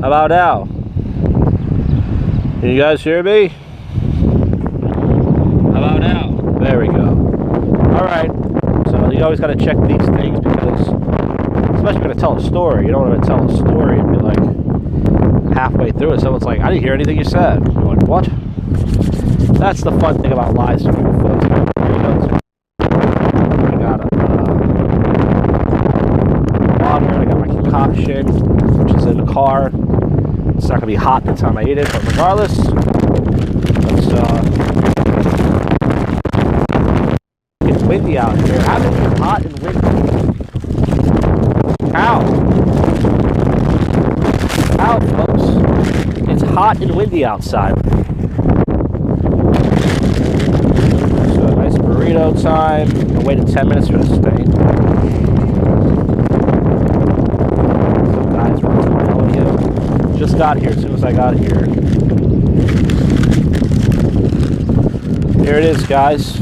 How about now? Can you guys hear me? How about now? There we go. Alright. So you always gotta check these things because, especially if you're gonna tell a story, you don't want to tell a story and be like halfway through it, someone's like, I didn't hear anything you said. You're like, what? That's the fun thing about live streaming, folks. I got a water, I got my concoction, which is in the car. It's not gonna be hot the time I eat it, but regardless, it's windy out here. How did it get hot and windy? How? How, folks? It's hot and windy outside. So nice burrito time. I waited 10 minutes for this thing. Some guys were telling you. Just got here as soon as I got here. Here it is, guys.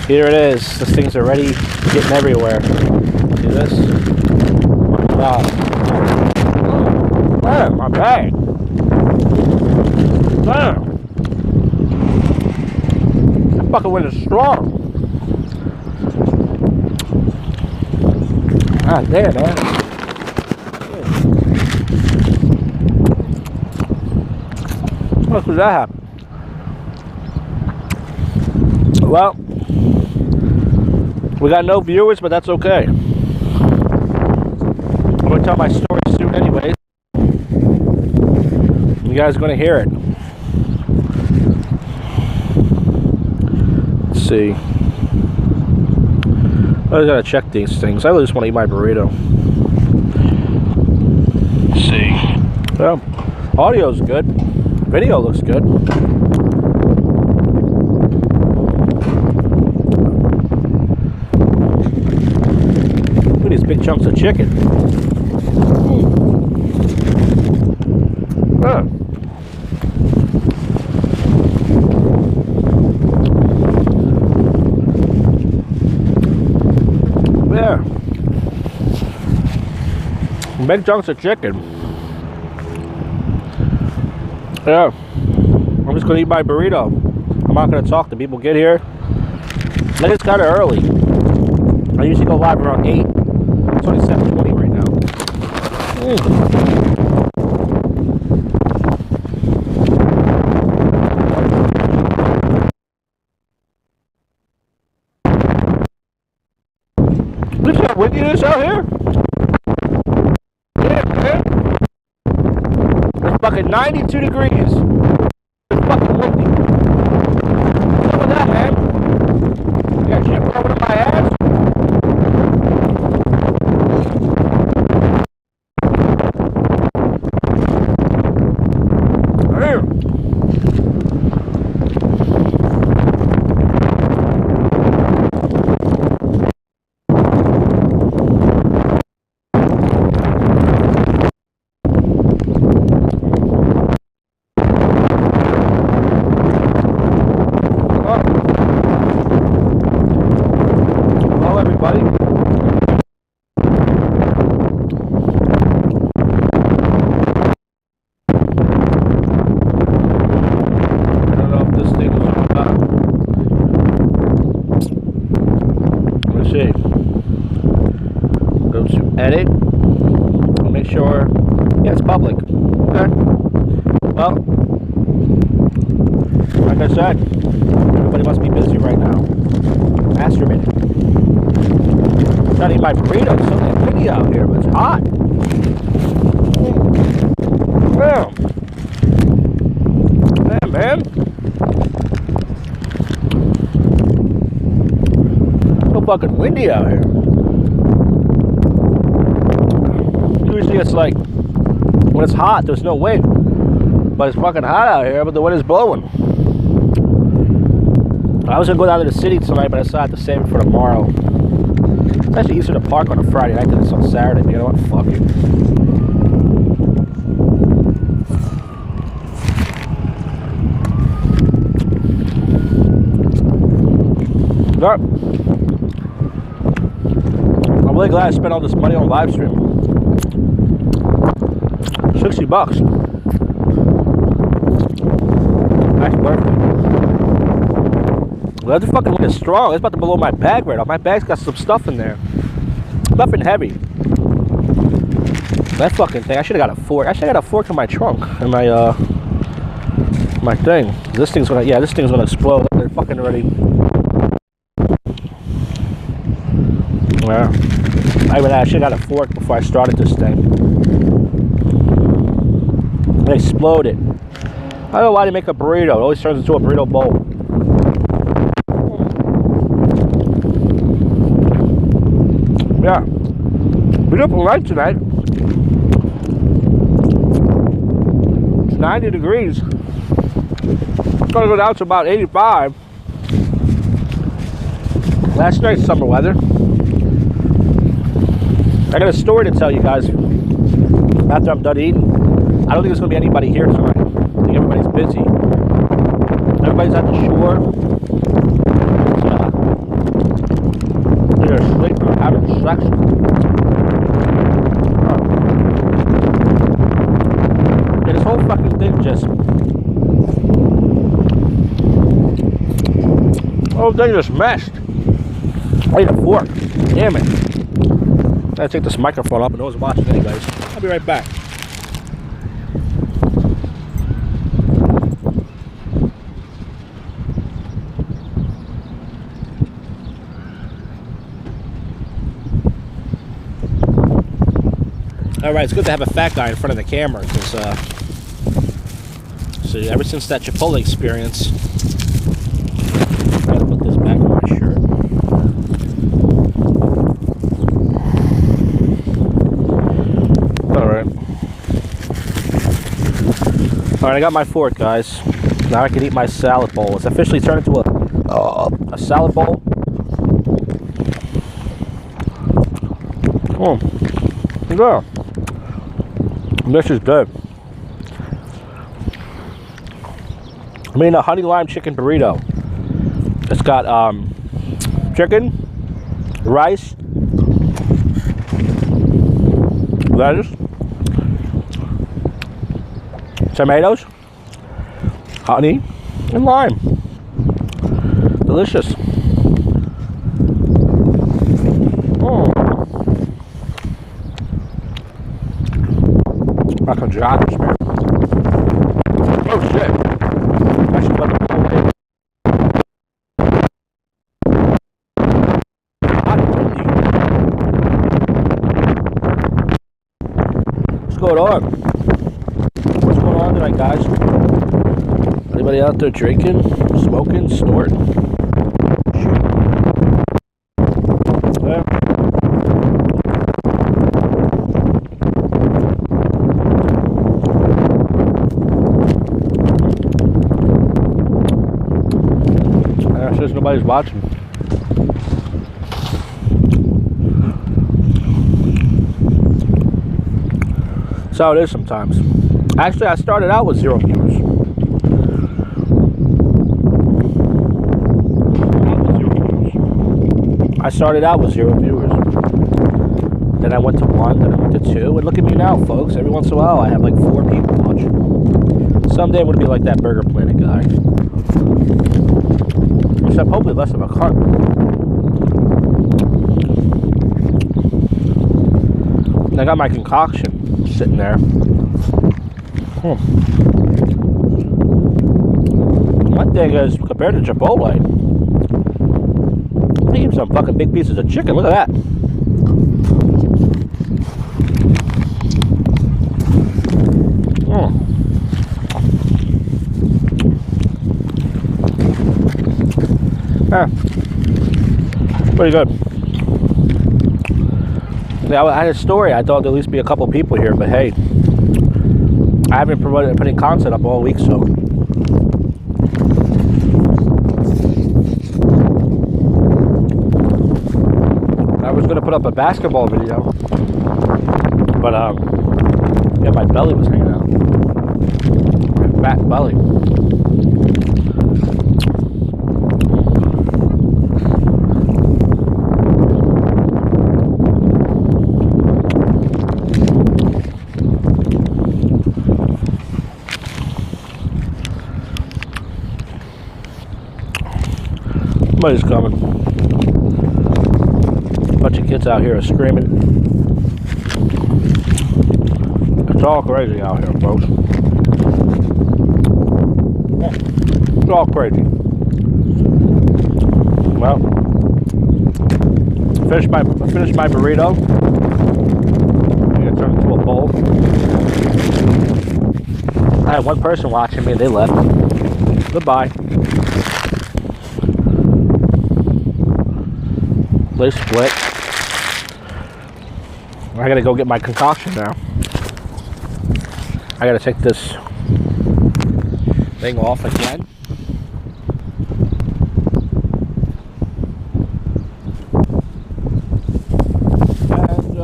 Here it is. This thing's already getting everywhere. See this? Wow. Man, my bag. Man. That fucking wind is strong. God damn, man. How could that happen? Well, we got no viewers, but that's okay. I'm going to tell my story soon anyways. You guys are going to hear it. Let's see. I just got to check these things. I really just want to eat my burrito. Let's see. Well, audio's good. Video looks good. Look at these big chunks of chicken. Yeah. Big chunks of chicken. Yeah. I'm just gonna eat my burrito. I'm not gonna talk to people get here. And it's kind of early. I usually go live around 8. It's only 7:20 right now. Look how windy it is out here. Yeah, man. It's fucking 92 degrees. It's fucking windy. Look at that, man. You got shit blowing in my ass. Edit. I'll make sure. Yeah, it's public. Okay. Well, like I said, everybody must be busy right now. Masturbating. I'm trying to eat my burrito. It's so damn windy out here, but it's hot. Wow. Yeah, man. So fucking windy out here. Usually it's like, when it's hot, there's no wind. But it's fucking hot out here, but the wind is blowing. I was going to go down to the city tonight, but I decided to save it for tomorrow. It's actually easier to park on a Friday night than it's on Saturday, but you know what? Fuck it. But I'm really glad I spent all this money on live stream. $60. That's worth it. Well, that fucking one is strong. It's about to blow my bag right off. My bag's got some stuff in there. Nothing heavy. That fucking thing. I should have got a fork. I should have got a fork in my trunk. In my my thing. This thing's gonna. Yeah, this thing's gonna explode. They're fucking ready. Yeah. I should have got a fork before I started this thing. It exploded. I don't know why they make a burrito. It always turns into a burrito bowl. Yeah. Beautiful night tonight. It's 90 degrees. It's gonna go down to about 85. Last night's summer weather. I got a story to tell you guys after I'm done eating. I don't think there's gonna be anybody here tonight. I think everybody's busy. Everybody's at the shore. They're sleeping or having sex. And this whole fucking thing just... the whole thing just meshed. I need a fork. Damn it. I gotta take this microphone up and no one's watching anyways. I'll be right back. Alright, it's good to have a fat guy in front of the camera because, so ever since that Chipotle experience, I gotta put this back on my shirt. Alright, I got my fork, guys. Now I can eat my salad bowl. It's officially turned into a salad bowl. Oh, yeah. This is good. I mean, a honey lime chicken burrito. It's got chicken, rice, lettuce, tomatoes, honey, and lime. Delicious. Oh. I can jog this, man. Oh shit. I should let the whole thing. What's going on? What's going on tonight, guys? Anybody out there drinking, smoking, snorting? Yeah. Says nobody's watching. That's how it is sometimes. Actually, I started out with 0 viewers. I started out with 0 viewers. Then I went to 1, then I went to 2, and look at me now, folks. Every once in a while, I have like 4 people watching. Someday I'm going to be like that Burger Planet guy. Except hopefully less of a carp. And I got my concoction sitting there. One thing is, compared to Chipotle, they give some fucking big pieces of chicken. Look at that. Yeah, pretty good. Yeah, I had a story. I thought there'd at least be a couple people here, but hey, I haven't promoted putting content up all week, so. I was gonna put up a basketball video, but yeah, my belly was hanging out. My fat belly. Somebody's coming. A bunch of kids out here are screaming. It's all crazy out here, folks. It's all crazy. Well, finished my burrito. I'm gonna turn it into a bowl. I had one person watching me and they left. Goodbye. They split. I gotta go get my concoction now. I gotta take this thing off again. And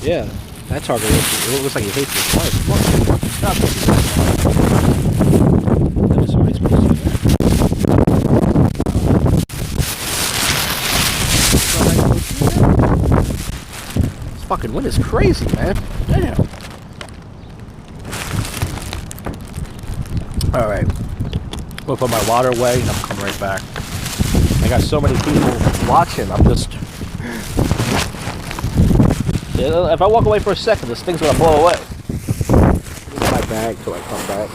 yeah, that target looks like he hates his wife. That was somebody supposed to do that. This fucking wind is crazy, man. Damn. Alright. We'll put my water away and I'll come right back. I got so many people watching, I'm just... If I walk away for a second, this thing's gonna blow away. Leave my bag till I come back.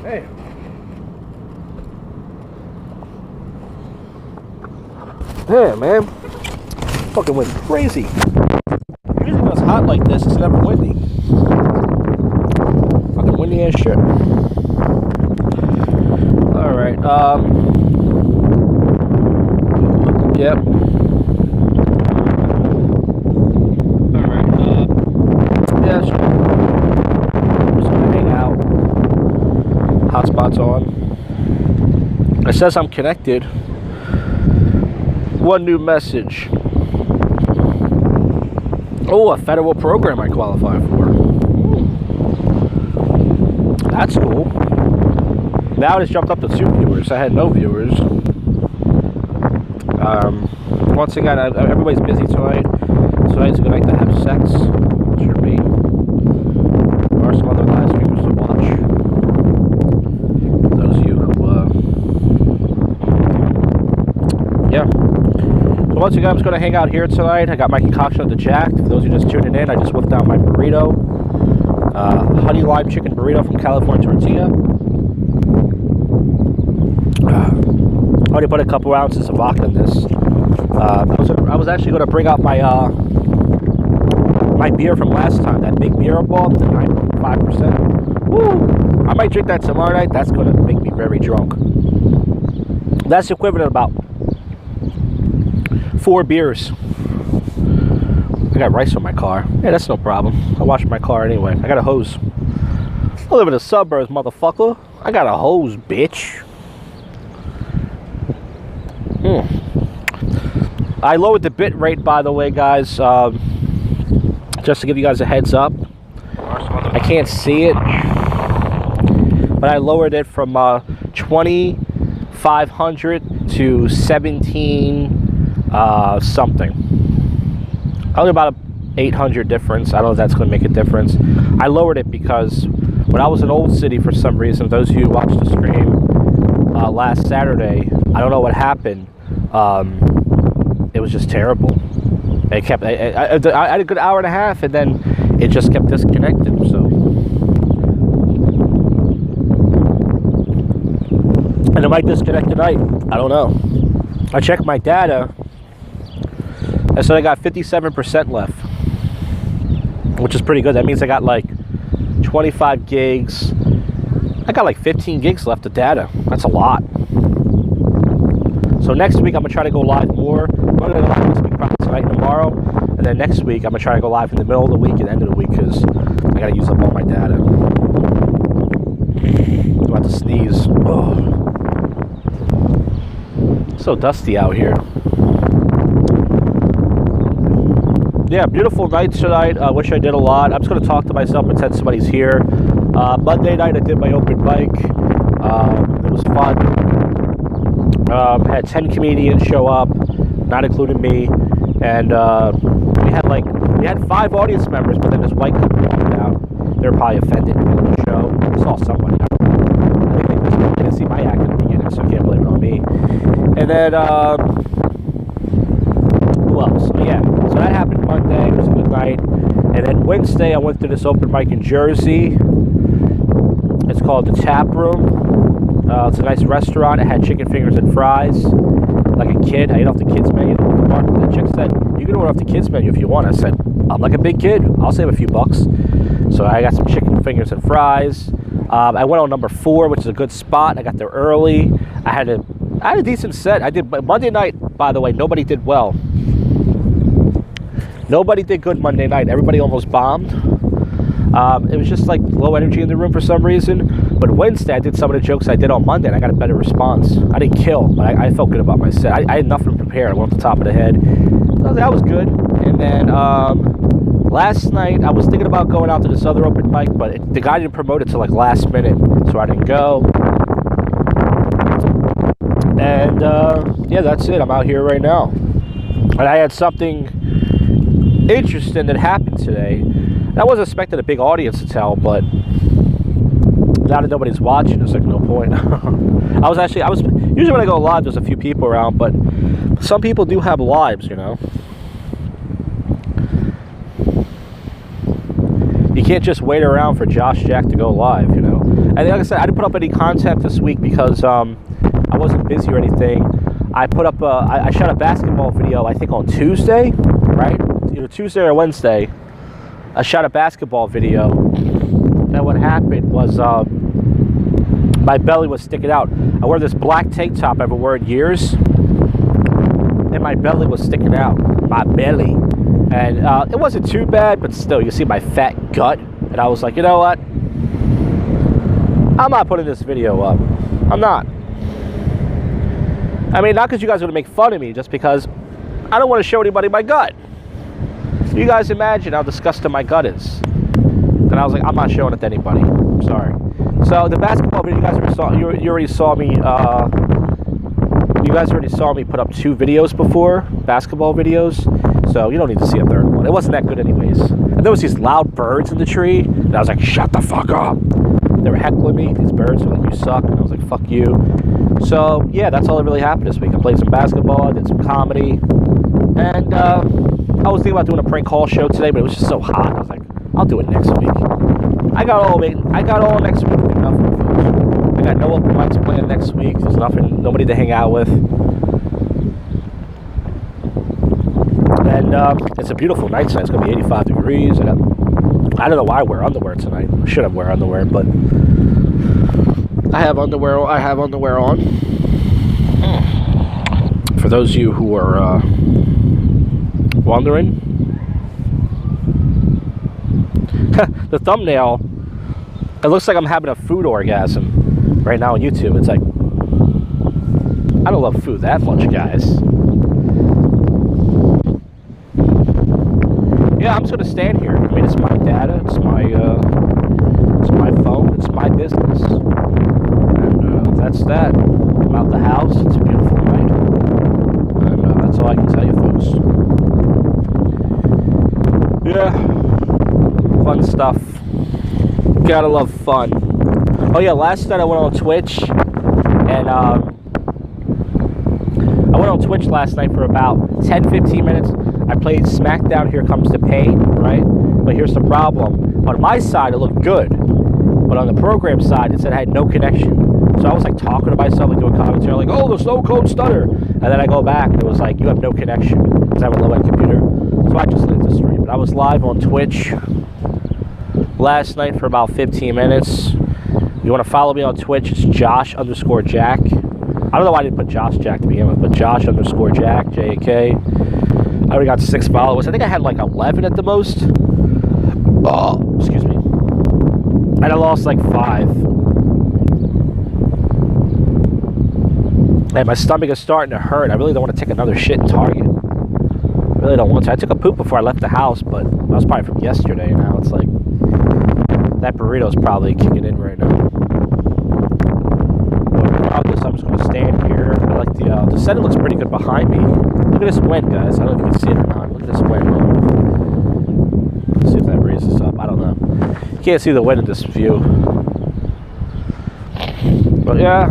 Hey. Yeah, man. Fucking went crazy. Usually when it's hot like this, it's never windy. Fucking windy as shit. Alright, yep. Alright, yeah, sure. I'm just gonna hang out. Hotspot's on. It says I'm connected. One new message. Oh, a federal program I qualify for. That's cool. Now it's jumped up to 2 viewers. I had no viewers. Once again, everybody's busy tonight. Tonight's a good night to have sex. Sure me. There are some other live streamers to watch. Those of you who, yeah. So once again, I'm just going to hang out here tonight. I got my concoction at the Jack. For those who just tuning in, I just whipped out my burrito. Honey lime chicken burrito from California Tortilla. I already put a couple ounces of vodka in this. I was actually going to bring out my my beer from last time, that big beer I bought, the 9.5%. Woo! I might drink that tomorrow night. That's going to make me very drunk. That's equivalent of about 4 beers. I got rice on my car. Yeah, that's no problem. I wash my car anyway. I got a hose. I live in the suburbs, motherfucker. I got a hose, bitch. I lowered the bit rate, by the way, guys, just to give you guys a heads up. I can't see it, but I lowered it from 2,500 to 17 something. Only about 800 difference. I don't know if that's going to make a difference. I lowered it because when I was in Old City, for some reason, those of you who watched the stream last Saturday, I don't know what happened. It was just terrible. It kept. I had a good hour and a half, and then it just kept disconnected. So, and it might disconnect tonight. I don't know. I checked my data. I said I got 57% left, which is pretty good. That means I got like 25 gigs. I got like 15 gigs left of data. That's a lot. So next week I'm gonna try to go live more. I'm gonna go live this week, probably tonight and tomorrow, and then next week I'm gonna try to go live in the middle of the week and the end of the week because I gotta use up all my data. I'm about to sneeze. Oh. It's so dusty out here. Yeah, beautiful night tonight. I wish I did a lot. I'm just gonna talk to myself, pretend somebody's here. Monday night I did my open mic. It was fun. Had 10 comedians show up, not including me, and we had 5 audience members, but then this white couple walked out. they're probably offended in the show. I saw somebody. I think they didn't see my act in the beginning, so I can't blame it on me. And then, who else? So yeah, so that happened Monday. It was a good night. And then Wednesday, I went to this open mic in Jersey. It's called The Tap Room. It's a nice restaurant. It had chicken fingers and fries. Like a kid, I ate off the kids menu. The chick said, "You can order off the kids menu if you want." I said, "I'm like a big kid. I'll save a few bucks." So I got some chicken fingers and fries. I went on number 4, which is a good spot. I got there early. I had a decent set. I did Monday night, by the way. Nobody did well. Nobody did good Monday night. Everybody almost bombed. It was just like low energy in the room for some reason. But Wednesday, I did some of the jokes I did on Monday, and I got a better response. I didn't kill, but I felt good about my set. I had nothing prepared. I went off the top of the head. So that was good. And then last night, I was thinking about going out to this other open mic, but the guy didn't promote it till like last minute, so I didn't go. And yeah, that's it. I'm out here right now. And I had something interesting that happened today. I wasn't expecting a big audience to tell, but now that nobody's watching, there's like no point. I was usually when I go live, there's a few people around, but some people do have lives, you know. You can't just wait around for Josh Jack to go live, you know. And like I said, I didn't put up any content this week because I wasn't busy or anything. I put up I shot a basketball video, I think on Tuesday, right? Either Tuesday or Wednesday. I shot a basketball video. And what happened was my belly was sticking out. I wore this black tank top I've worn years, and my belly was sticking out. My belly. And it wasn't too bad, but still, you see my fat gut. And I was like, you know what? I'm not putting this video up. I'm not. I mean, not because you guys are going to make fun of me, just because I don't want to show anybody my gut. You guys imagine how disgusting my gut is. And I was like, I'm not showing it to anybody. I'm sorry. So the basketball video, you guys already saw. You already saw me. You guys already saw me put up 2 videos before, basketball videos. So you don't need to see a third one. It wasn't that good anyways. And there was these loud birds in the tree, and I was like, shut the fuck up. They were heckling me. These birds were like, you suck. And I was like, fuck you. So yeah, that's all that really happened this week. I played some basketball. I did some comedy, and I was thinking about doing a prank call show today, but it was just so hot. I was like, I'll do it next week. I got all next week to do nothing. I got no open mics planned next week. There's nobody to hang out with. And it's a beautiful night tonight. It's going to be 85 degrees. I don't know why I wear underwear tonight. I should have wear underwear, but I have underwear on. For those of you who are wondering, the thumbnail, it looks like I'm having a food orgasm right now on YouTube. It's like, I don't love food that much, guys. Yeah, I'm just gonna stand here. I mean, it's my data, it's my phone, it's my business, and that's that. I'm out the house. It's a beautiful night, and that's all I can tell you, folks. Yeah, fun stuff. Gotta love fun. Oh yeah, last night I went on Twitch, and I went on Twitch last night for about 10-15 minutes. I played SmackDown Here Comes the Pain, right? But here's the problem. On my side, it looked good. But on the program side, it said I had no connection. So I was like talking to myself, like doing commentary, like, oh, the Stone Cold Stunner. And then I go back, and it was like, you have no connection. Because I have a low-end computer. So I just leave the stream. But I was live on Twitch last night for about 15 minutes. If you want to follow me on Twitch, it's Josh_Jack. I don't know why I didn't put Josh Jack to begin with, but Josh_Jack, J-A-K. I already got 6 followers. I think I had like 11 at the most. Oh, excuse me. And I lost like 5. And my stomach is starting to hurt. I really don't want to take another shit in Target. I really don't want to. I took a poop before I left the house, but that was probably from yesterday. Now it's like, that burrito's probably kicking in right now. But regardless, I'm just going to stand here. I like the setting looks pretty good behind me. Look at this wind, guys. I don't know if you can see it or not. Look at this wind. Let's see if that breeze raise this up. I don't know. You can't see the wind in this view. But yeah,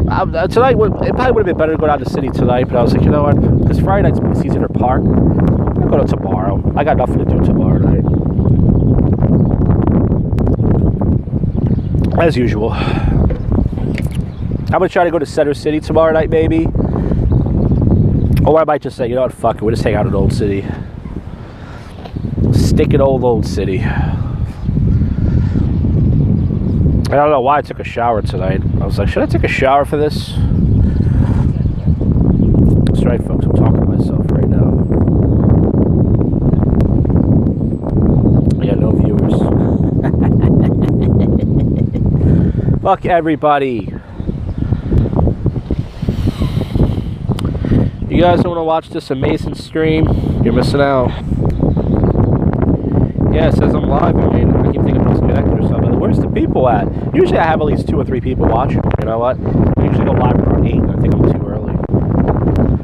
tonight it probably would have been better to go down to the city tonight. But I was like, you know what? Because Friday night's Caesar Park. I'll go to tomorrow. I got nothing to do tomorrow night. As usual. I'm gonna try to go to Center City tomorrow night, maybe. Or I might just say, you know what? Fuck it. We'll just hang out in Old City. Stick in Old City. I don't know why I took a shower tonight. I was like, should I take a shower for this? That's right, folks. I'm talking to myself right now. Yeah, no viewers. Fuck everybody. You guys don't want to watch this amazing stream? You're missing out. Yeah, it says I'm live. I mean, I keep thinking I'm disconnected or something. Where's the people at? Usually I have at least 2 or 3 people watching. You know what? I usually go live around 8. I think I'm too early.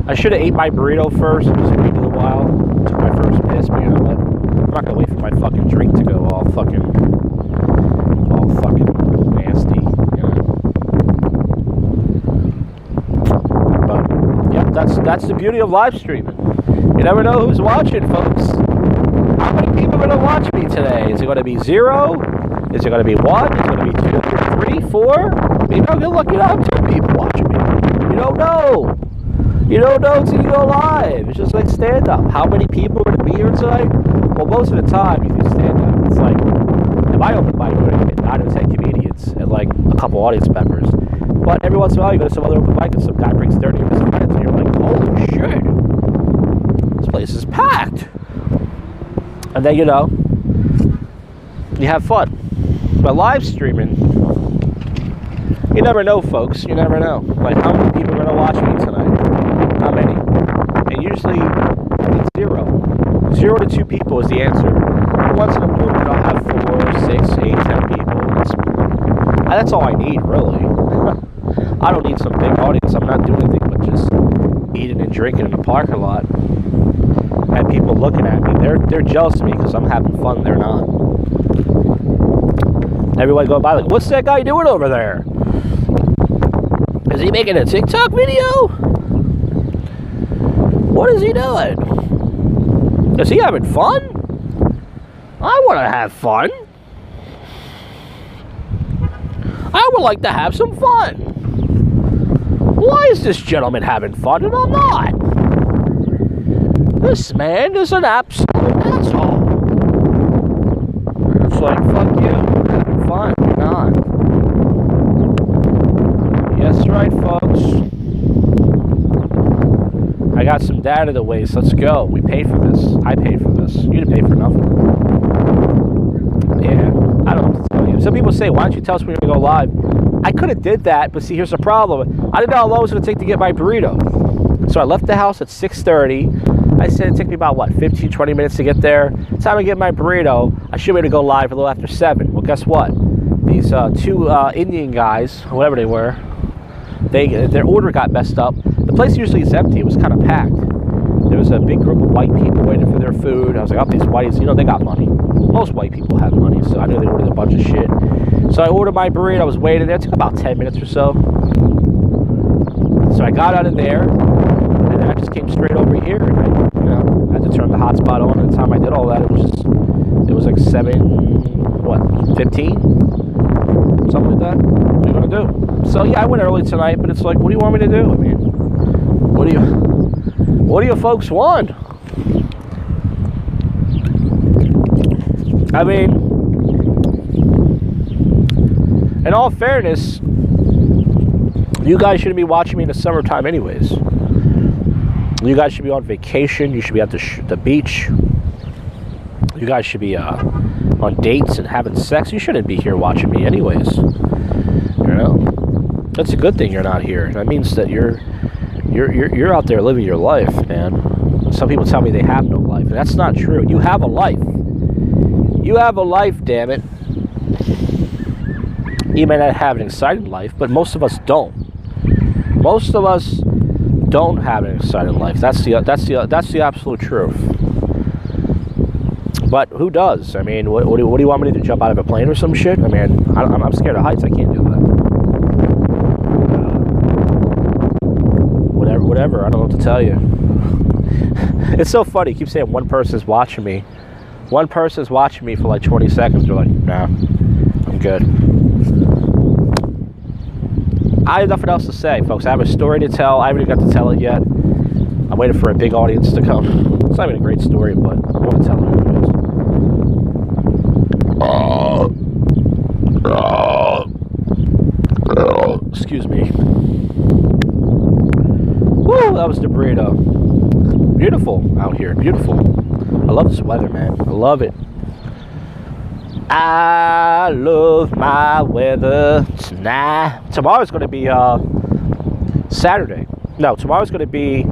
I should have ate my burrito first and just waited a little while. Took my first piss, but you know what? I'm not going to wait for my fucking drink to go all fucking nasty. You know? But, yep, that's the beauty of live streaming. You never know who's watching, folks. How many people are going to watch me today? Is it going to be 0? Is it going to be 1? Is it going to be 2, 3, 4? Maybe I'll get lucky to have 2 people watching me. You don't know. You don't know until you go live. It's just like stand-up. How many people are going to be here tonight? Well, most of the time, you do stand-up. It's like, if I open mic, you're going to get 9 or 10 comedians and like a couple audience members. But every once in a while, you go to some other open mic and some guy brings 30 or 50 minutes and you're like, holy shit. This place is packed. And then, you know, you have fun. But live streaming, you never know, folks. You never know. Like, how many people are going to watch me tonight? How many? And usually, it's 0. 0 to 2 people is the answer. And once in a blue moon, I'll have 4, 6, 8, 10 people. That's all I need, really. I don't need some big audience. I'm not doing anything but just eating and drinking in the parking lot. And people looking at me, they're jealous of me because I'm having fun. They're not. Everyone going by like, what's that guy doing over there? Is he making a TikTok video? What is he doing? Is he having fun? I want to have fun. I would like to have some fun. Why is this gentleman having fun and I'm not? This man is an absolute asshole. It's like, fuck you. You're having fun. You're not. Yes, right, folks. I got some data to waste. Let's go. We paid for this. I paid for this. You didn't pay for nothing. Yeah. I don't know what to tell you. Some people say, why don't you tell us when you're going to go live? I could have did that, but see, here's the problem. I didn't know how long it was going to take to get my burrito. So I left the house at 6:30. I said it'd take me about, 15, 20 minutes to get there. By the time I get my burrito, I should be able to go live a little after 7. Well, guess what? These 2 Indian guys, whoever they were, their order got messed up. The place usually is empty. It was kind of packed. There was a big group of white people waiting for their food. I was like, oh, these whiteys, they got money. Most white people have money, so I knew they ordered a bunch of shit. So I ordered my burrito. I was waiting there. It took about 10 minutes or so. So I got out of there, and then I just came straight over here, and I had to turn the hotspot on. And the time I did all that, it was like 15? Something like that. What are you going to do? So yeah, I went early tonight, but it's like, what do you want me to do? I mean, what do you folks want? I mean, in all fairness, you guys shouldn't be watching me in the summertime anyways. You guys should be on vacation. You should be at the beach. You guys should be on dates and having sex. You shouldn't be here watching me anyways. That's a good thing you're not here. That means that you're out there living your life, man. Some people tell me they have no life, and that's not true. You have a life. You have a life, damn it. You may not have an exciting life, but most of us don't. Most of us don't have an exciting life. That's the absolute truth. But who does? I mean, what do you want me to do? Jump out of a plane or some shit? I mean, I'm scared of heights. I can't do that. Whatever. I don't know what to tell you. It's so funny. You keep saying one person's watching me. One person's watching me for like 20 seconds. They're like, nah, I'm good. I have nothing else to say, folks. I have a story to tell. I haven't even got to tell it yet. I'm waiting for a big audience to come. It's not even a great story, but I want to tell it anyways. Excuse me. Woo, that was the burrito. Beautiful out here. Beautiful. I love this weather, man. I love it. I love my weather tonight. Tomorrow's going to be Saturday. No, tomorrow's going to be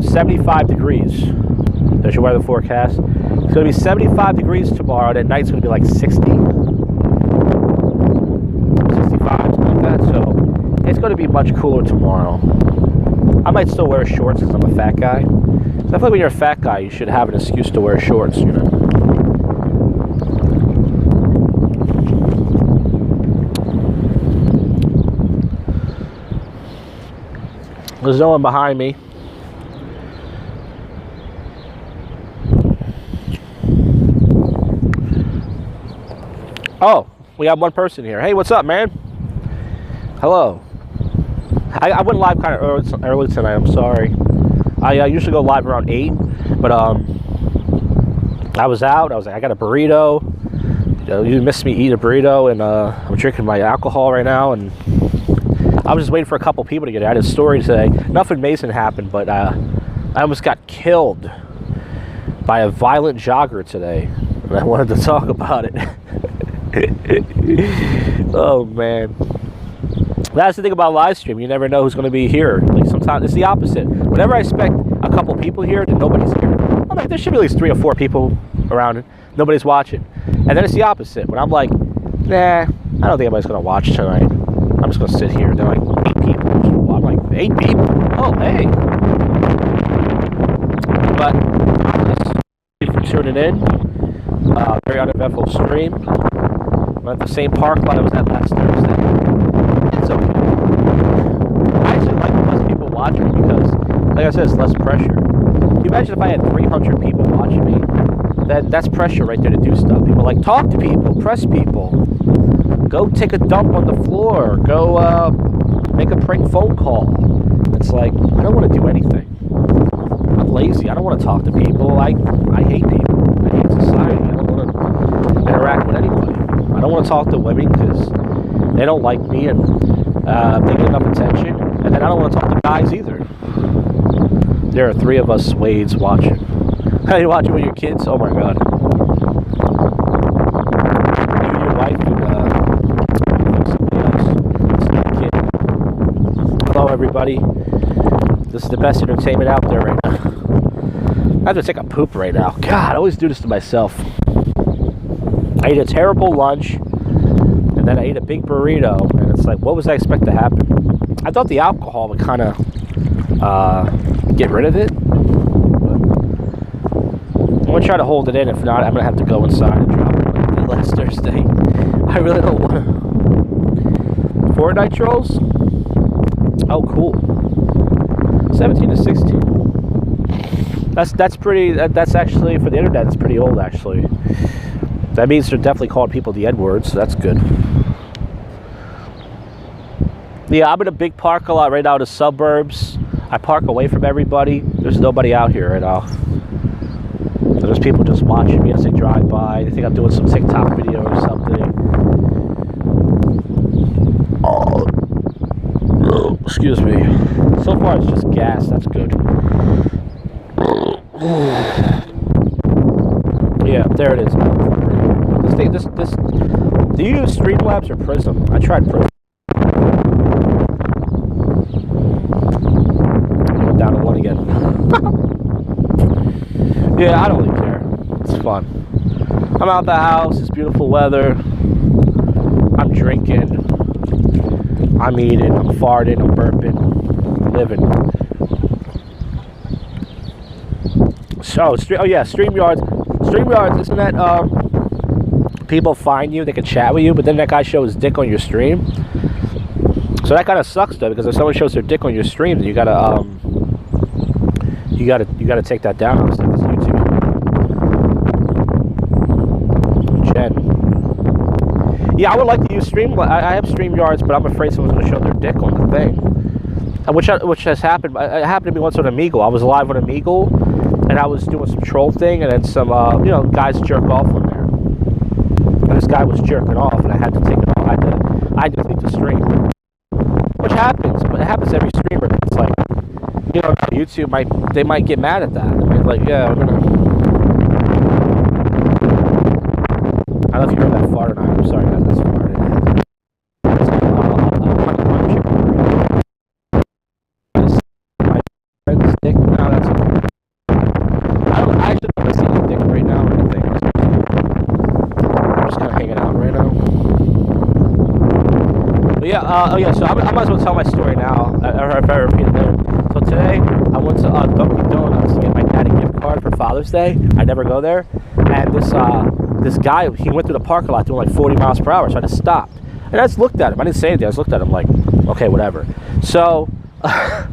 75 degrees. There's your weather forecast. It's going to be 75 degrees tomorrow, and at night it's going to be like 60. 65, something like that. So it's going to be much cooler tomorrow. I might still wear shorts because I'm a fat guy. So I feel like when you're a fat guy, you should have an excuse to wear shorts, you know. There's no one behind me. Oh, we got one person here. Hey, what's up, man? Hello. I went live kind of early tonight. I'm sorry. I usually go live around 8, but I was out. I was like, I got a burrito. You missed me eat a burrito, and I'm drinking my alcohol right now, and I was just waiting for a couple people to get it. I had a story today. Nothing amazing happened, but I almost got killed by a violent jogger today, and I wanted to talk about it. Oh, man. That's the thing about live stream. You never know who's going to be here. Like, sometimes it's the opposite. Whenever I expect a couple people here, then nobody's here. I'm like, there should be at least 3 or 4 people around. Nobody's watching. And then it's the opposite. When I'm like, nah, I don't think anybody's going to watch tonight. I'm just going to sit here. They're like, 8 people. I'm like, 8 people? Oh, hey. But thank you for tuning in. Very uneventful stream. I'm at the same park lot I was at last Thursday. It's okay. I actually like less people watching me because, like I said, it's less pressure. Can you imagine if I had 300 people watching me? That's pressure right there to do stuff. People like, talk to people, press people. Go take a dump on the floor. Go make a prank phone call. It's like, I don't want to do anything. I'm lazy. I don't want to talk to people. I hate people. I hate society. I don't want to interact with anybody. I don't want to talk to women because they don't like me and they get enough attention. And then I don't want to talk to guys either. There are 3 of us Wades watching. Are you watching with your kids? Oh my god. You and your wife and somebody else. It's not a kid. Hello everybody. This is the best entertainment out there right now. I have to take a poop right now. God, I always do this to myself. I ate a terrible lunch, and then I ate a big burrito, and it's like, what was I expect to happen? I thought the alcohol would kind of get rid of it. But I'm going to try to hold it in. If not, I'm going to have to go inside and drop it like I did last Thursday. I really don't want to. Fortnite trolls? Oh, cool. 17 to 16. That's pretty, that's actually, for the internet, it's pretty old, actually. That means they're definitely calling people the N-words, so that's good. Yeah, I'm in a big parking lot right now in the suburbs. I park away from everybody. There's nobody out here right now. So there's people just watching me as they drive by. They think I'm doing some TikTok video or something. Oh, excuse me. So far it's just gas, that's good. Yeah, there it is. This do you use Streamlabs or Prism? I tried Prism. Down to 1 again. Yeah, I don't really care. It's fun. I'm out the house, it's beautiful weather. I'm drinking. I'm eating, I'm farting, I'm burping, I'm living. yeah, StreamYards. StreamYards, isn't that people find you, they can chat with you, but then that guy shows his dick on your stream. So that kind of sucks though, because if someone shows their dick on your stream, then you gotta take that down. Obviously, because YouTube. Jen. Yeah, I would like to use I have StreamYards, but I'm afraid someone's gonna show their dick on the thing. Which has happened. It happened to me once on Omegle. I was live on Omegle, and I was doing some troll thing, and then some guys jerk off on there. And this guy was jerking off, and I had to take it off. I had to delete the stream. Which happens, but it happens to every streamer. It's like, YouTube might get mad at that. I mean, like, yeah, we're gonna. I don't know if you heard that fart or not. I'm sorry, guys, that's farted. My friend's dick. No, that's okay. I actually don't see any dick right now or anything. I'm just kind of hanging out right now. But yeah, so I might as well tell my story now, or if I repeat it later. So today, I went to Dunkin' Donuts to get my daddy gift card for Father's Day. I never go there. And this guy, he went through the parking lot doing like 40 miles per hour, so I just stopped. And I just looked at him. I didn't say anything. I just looked at him like, okay, whatever. So I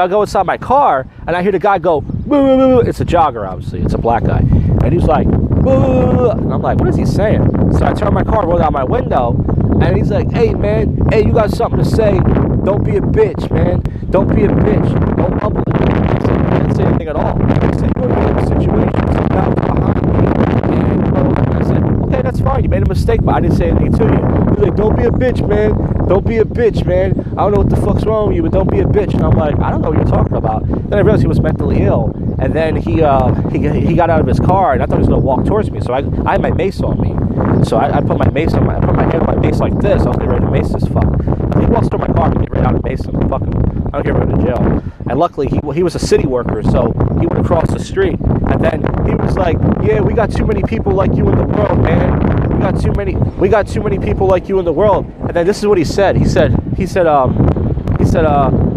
go inside my car, and I hear the guy go, boo, boo, boo. It's a jogger, obviously. It's a black guy. And he's like, boo. And I'm like, what is he saying? So I turn my car, roll down my window, and he's like, hey, man, hey, you got something to say? Don't be a bitch, man. Don't be a bitch. Don't mumble it. I didn't say anything at all. He said, you're in a situation. So that was behind me. And I said, okay, that's fine. You made a mistake, but I didn't say anything to you. He's like, don't be a bitch, man. Don't be a bitch, man. I don't know what the fuck's wrong with you, but don't be a bitch. And I'm like, I don't know what you're talking about. Then I realized he was mentally ill. And then he got out of his car, and I thought he was going to walk towards me. So I had my mace on me. So I put my mace on I put my hand on my mace like this. I was getting ready to mace this fuck. He walks through my car and get right out of mace him. Fuck him. I don't care if I go to jail. And luckily he was a city worker, so he went across the street. And then he was like, yeah, we got too many people like you in the world, man. We got too many people like you in the world. And then this is what he said. He said,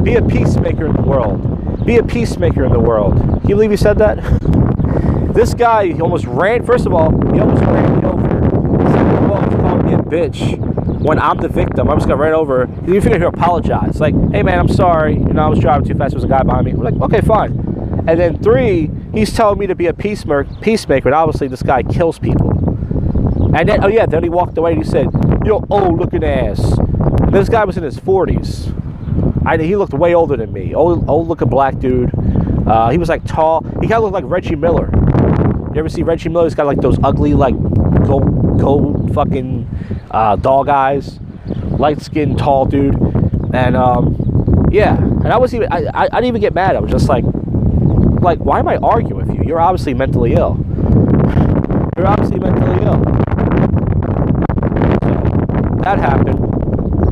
be a peacemaker in the world. Be a peacemaker in the world. Can you believe he said that? This guy, he almost ran. First of all, he almost ran me over. Second of all, he's calling me a bitch when I'm the victim. I'm just gonna run over. You figure he'll apologize. Like, hey man, I'm sorry. I was driving too fast. There was a guy behind me. I'm like, okay, fine. And then 3, he's telling me to be a peacemaker, and obviously this guy kills people. And then, then he walked away and he said, yo, old looking ass. And this guy was in his 40s. He looked way older than me. Old looking black dude. He was like tall. He kind of looked like Reggie Miller. You ever see Reggie Miller? He's got like those ugly, like gold fucking dog eyes. Light skinned, tall dude. And and I didn't even get mad. I was just like, why am I arguing with you? You're obviously mentally ill. You're obviously mentally ill. So that happened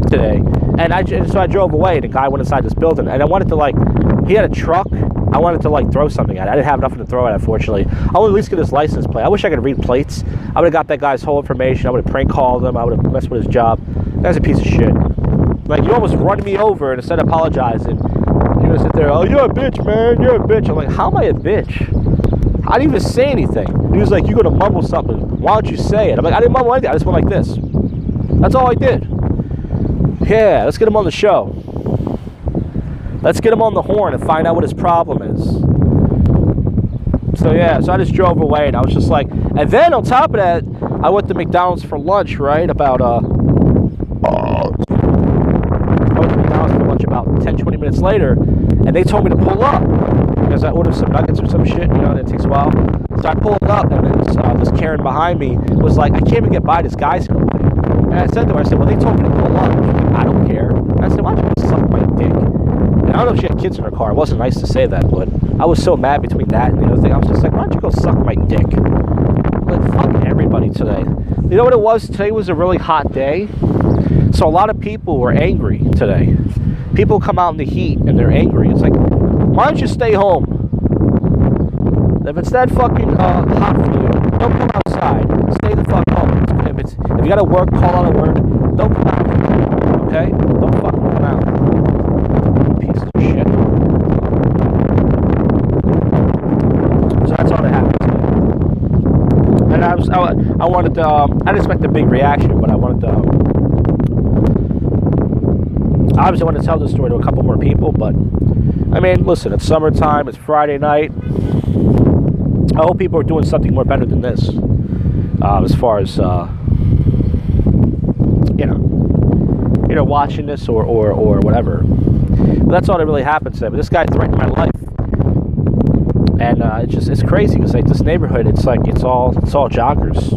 today. And so I drove away, and the guy went inside this building, and I wanted to he had a truck. I wanted to throw something at it. I didn't have nothing to throw at it, unfortunately. I would at least get his license plate. I wish I could read plates. I would have got that guy's whole information. I would have prank called him. I would have messed with his job. That guy's a piece of shit. Like, you almost run me over, and instead of apologizing, you're gonna sit there, oh, you're a bitch, man. You're a bitch. I'm like, how am I a bitch? I didn't even say anything. He was like, you're gonna mumble something. Why don't you say it? I'm like, I didn't mumble anything. I just went like this. That's all I did. Yeah, let's get him on the show. Let's get him on the horn and find out what his problem is. So yeah, so I just drove away, and I was just like, and then on top of that, I went to McDonald's for lunch, right? I went to McDonald's for lunch about 10-20 minutes later, and they told me to pull up because I ordered some nuggets or some shit, and it takes a while. So I pulled up, and then this Karen behind me was like, I can't even get by, this guy's in the way. And I said to her, well, they told me to pull up. I don't care. And I said, why don't you suck my dick? And I don't know if she had kids in her car. It wasn't nice to say that, but I was so mad between that and the other thing. I was just like, why don't you go suck my dick? Like, fuck everybody today. You know what it was? Today was a really hot day. So a lot of people were angry today. People come out in the heat and they're angry. It's like, why don't you stay home? If it's that fucking hot for you, don't come outside. Stay the fuck home. If you gotta work, call out of work. Don't come out. Okay? Don't fucking come out. Piece of shit. wanted to, I didn't expect a big reaction, but I wanted to, obviously I wanted to tell this story to a couple more people, but, I mean, listen, it's summertime, it's Friday night. I hope people are doing something more better than this, as far as, either watching this or whatever. But that's all that really happened today. But this guy threatened my life. And it's crazy because like this neighborhood, it's all joggers,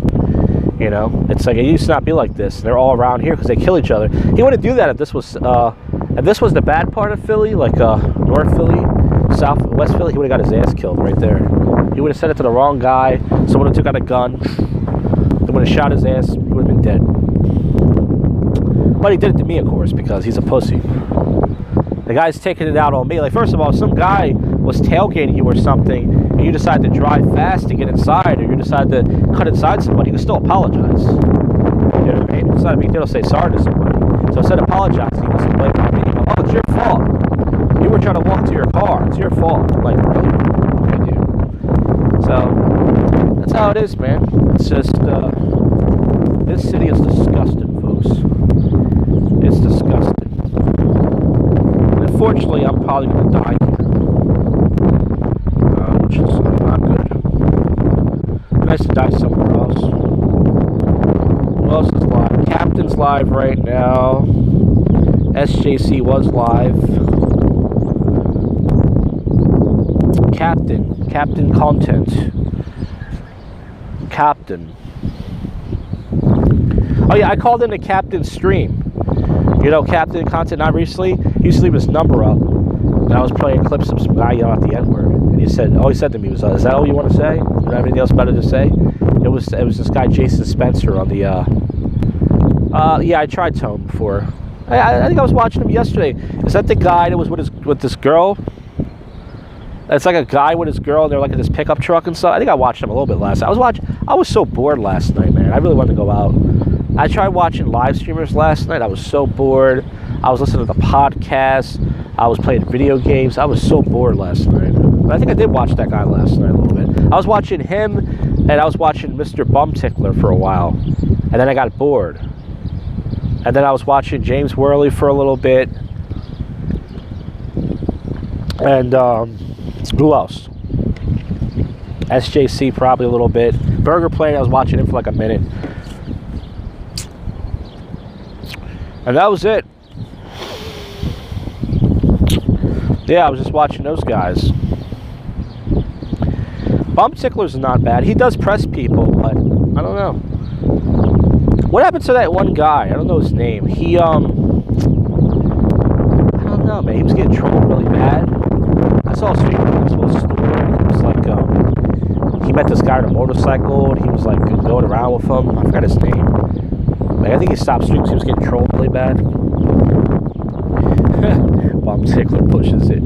you know. It's like it used to not be like this. They're all around here because they kill each other. He wouldn't do that if this was the bad part of Philly, like North Philly, West Philly. He would have got his ass killed right there. He would have said it to the wrong guy. Someone would have took out a gun. They would have shot his ass. He would have been dead. But he did it to me, of course, because he's a pussy. The guy's taking it out on me. Like, first of all, if some guy was tailgating you or something, and you decide to drive fast to get inside, or you decide to cut inside somebody, you can still apologize. You know what I mean? It's not a big deal to say sorry to somebody. So instead of apologizing, he wants to blame it on me. Oh, it's your fault. You were trying to walk to your car. It's your fault. I'm like, really? Okay, dude. So, that's how it is, man. It's just, this city is disgusting, folks. It's disgusting. Unfortunately, I'm probably going to die here, which is not good. Nice to die somewhere else. Who else is live? Captain's live right now. SJC was live. Captain content. Captain. Oh yeah, I called in the Captain stream. You know, Captain content, not recently. He used to leave his number up. And I was playing clips of some guy yelling out the N-word. And he said to me, is that all you want to say? Do you have anything else better to say? It was this guy, Jason Spencer, on the, yeah, I tried to him before. I think I was watching him yesterday. Is that the guy that was with this girl? It's like a guy with his girl, and they're like in this pickup truck and stuff. I think I watched him a little bit last night. I was so bored last night, man. I really wanted to go out. I tried watching live streamers last night. I was so bored. I was listening to the podcast. I was playing video games. I was so bored last night. But I think I did watch that guy last night a little bit. I was watching him, and I was watching Mr. Bum Tickler for a while. And then I got bored. And then I was watching James Worley for a little bit. And who else? SJC probably a little bit. Burger Plane, I was watching him for like a minute. And that was it. Yeah, I was just watching those guys. Bum Tickler's not bad. He does press people, but I don't know. What happened to that one guy? I don't know his name. He, I don't know, man. He was getting trolled really bad. I saw a stream of his little story. He was like, he met this guy on a motorcycle, and he was like going around with him. I forgot his name. Like, I think he stopped streams. He was getting trolled really bad. Bum Tickler pushes it.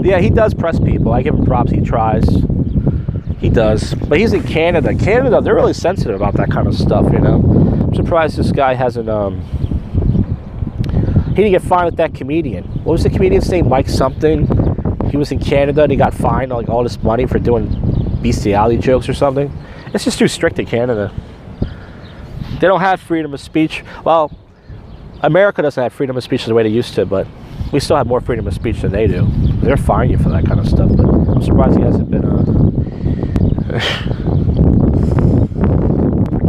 Yeah, he does press people. I give him props. He tries. He does. But he's in Canada. Canada, they're really sensitive about that kind of stuff, you know. I'm surprised this guy hasn't, he didn't get fined with that comedian. What was the comedian's name? Mike something. He was in Canada and he got fined like all this money for doing bestiality jokes or something. It's just too strict in Canada. They don't have freedom of speech. Well, America doesn't have freedom of speech the way they used to, but we still have more freedom of speech than they do. They're fining you for that kind of stuff, but I'm surprised he hasn't been,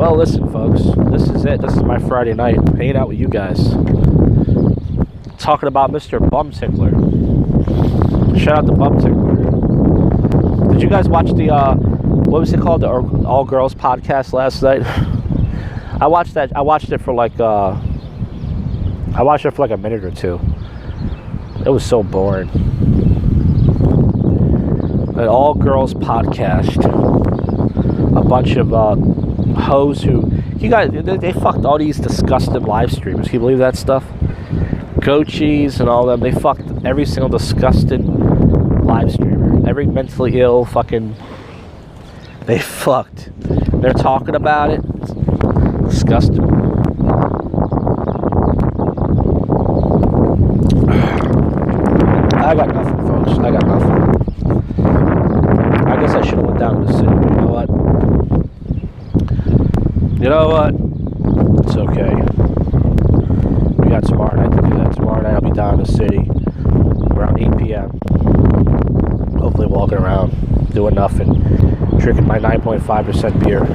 Well, listen, folks. This is it. This is my Friday night. Hanging out with you guys. Talking about Mr. Bum Tickler. Shout out to Bum Tickler. Did you guys watch the, what was it called? The All Girls podcast last night? I watched that. I watched it for like a minute or two. It was so boring. An all girls podcast. A bunch of hoes who they fucked all these disgusting live streamers. Can you believe that stuff? Gochies and all them. They fucked every single disgusting live streamer. Every mentally ill fucking. They fucked. They're talking about it. It's disgusting. I got nothing, folks. I got nothing. I guess I should have went down to the city. You know what? You know what? It's okay. We got tomorrow night to do that. Tomorrow night I'll be down in the city around 8 p.m. Hopefully walking around, doing nothing, drinking my 9.5% beer.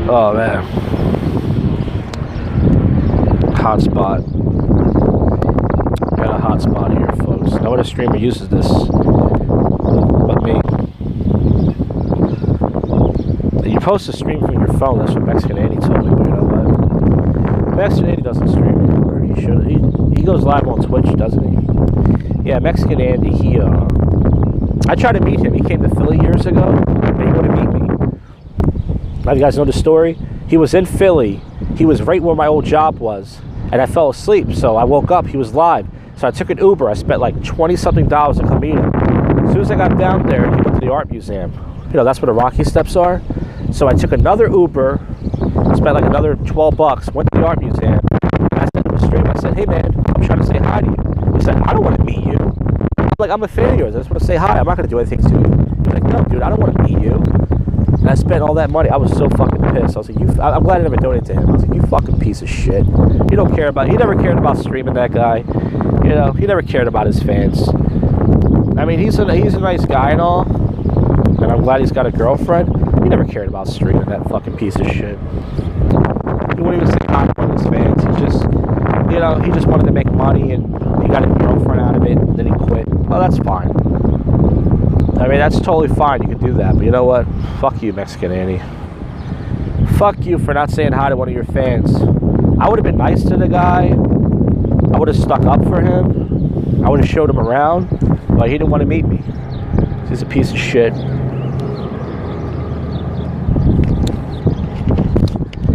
Oh man. Hot spot. Got a hot spot here, folks. No other streamer uses this but me. You post a stream from your phone. That's what Mexican Andy told me. But you know what? Mexican Andy doesn't stream anymore. He should. He goes live on Twitch, doesn't he? Yeah, Mexican Andy. I tried to meet him. He came to Philly years ago, and he wanted to meet me. Now you guys know the story. He was in Philly. He was right where my old job was, and I fell asleep. So I woke up. He was live. So I took an Uber. I spent like $20-something to come meet him. As soon as I got down there, he went to the art museum. You know, that's where the Rocky Steps are. So I took another Uber, spent like another $12, went to the art museum. And I said to the stream, I said, hey man, I'm trying to say hi to you. He said, I don't want to meet you. I'm like, I'm a fan of yours. I just want to say hi. I'm not going to do anything to you. He's like, no, dude, I don't want to meet you. And I spent all that money. I was so fucking pissed. I was like, I'm glad I never donated to him. I was like, you fucking piece of shit. You don't care about, he never cared about streaming, that guy. You know, he never cared about his fans. I mean, he's a nice guy and all. And I'm glad he's got a girlfriend. He never cared about streaming, that fucking piece of shit. He wouldn't even say hi to his fans. He just, you know, he just wanted to make money and he got a girlfriend out of it and then he quit. Well, that's fine. I mean, that's totally fine. You can do that. But you know what? Fuck you, Mexican Annie. Fuck you for not saying hi to one of your fans. I would have been nice to the guy. I would have stuck up for him. I would have showed him around. But he didn't want to meet me. He's a piece of shit.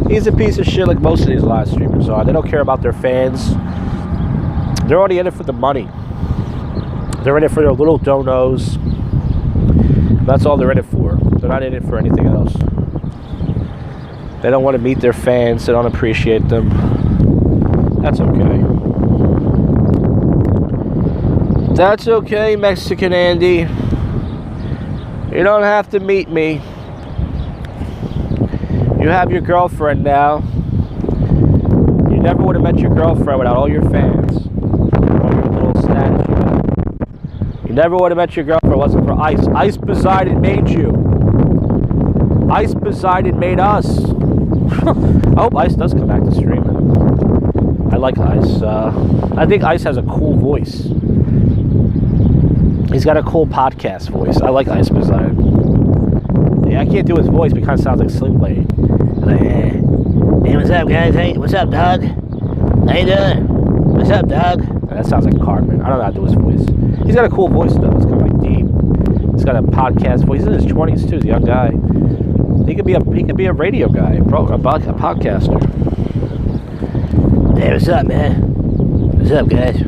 He's a piece of shit like most of these live streamers are. They don't care about their fans. They're only in it for the money. They're in it for their little donos. That's all they're in it for. They're not in it for anything else. They don't want to meet their fans. They don't appreciate them. That's okay. That's okay, Mexican Andy. You don't have to meet me. You have your girlfriend now. You never would have met your girlfriend without all your fans. All your little status you got. You never would have met your girlfriend if it wasn't for Ice. Ice Poseidon made you. Ice Poseidon made us. I hope Ice does come back to streaming. I like Ice. I think Ice has a cool voice. He's got a cool podcast voice. I like Ice Poseidon. Yeah, I can't do his voice because it sounds like Slim Blade. Like, hey, what's up, guys? Hey, what's up, dog? How you doing? What's up, dog? That sounds like Cartman. I don't know how to do his voice. He's got a cool voice, though. It's kind of like deep. He's got a podcast voice. He's in his 20s, too. He's a young guy. He could be a radio guy, a podcaster. Hey, what's up, man? What's up, guys?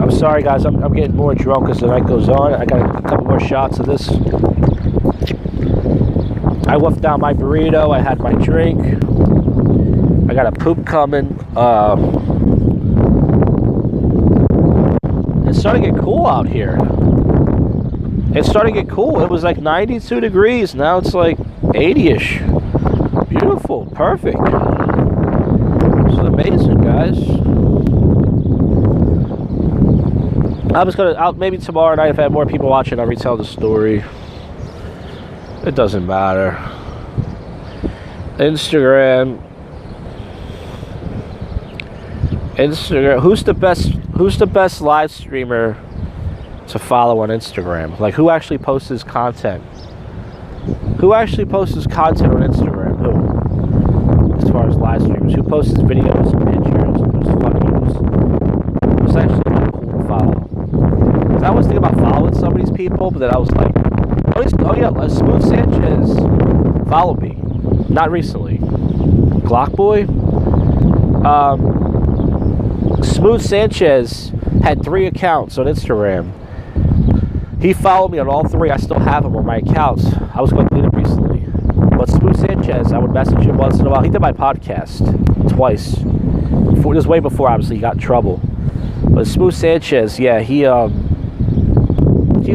I'm sorry, guys. I'm getting more drunk as the night goes on. I got a couple more shots of this. I wolfed down my burrito. I had my drink. I got a poop coming. It's starting to get cool out here. It's starting to get cool. It was like 92 degrees. Now it's like 80-ish. Beautiful. Perfect. It's amazing, guys. I was gonna maybe tomorrow night if I had more people watching, I'll retell the story. It doesn't matter. Instagram. Who's the best live streamer to follow on Instagram? Like, who actually posts his content? Who actually posts his content on Instagram? Who? As far as live streamers, who posts his videos and pictures? Who's actually cool to follow? I was thinking about following some of these people, but then I was like, oh yeah, Smooth Sanchez followed me. Not recently. Glockboy? Smooth Sanchez had 3 accounts on Instagram. He followed me on all 3. I still have him on my accounts. I was going to delete him recently. But Smooth Sanchez, I would message him once in a while. He did my podcast twice. It was way before, obviously, he got in trouble. But Smooth Sanchez, yeah, he's the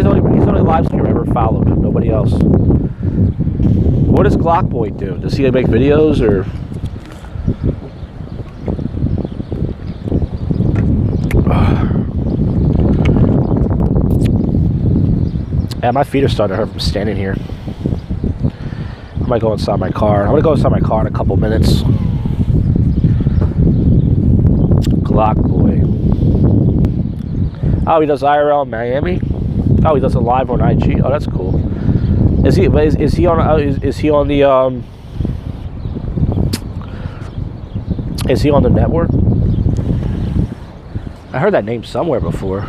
only live streamer I ever followed. Nobody else. What does Glock Boy do? Does he make videos or? Yeah, my feet are starting to hurt from standing here. I might go inside my car. I'm gonna go inside my car in a couple minutes. Glock Boy. Oh, he does IRL in Miami. Oh, he does it live on IG. Oh, that's cool. Is he on the Is he on the network? I heard that name somewhere before.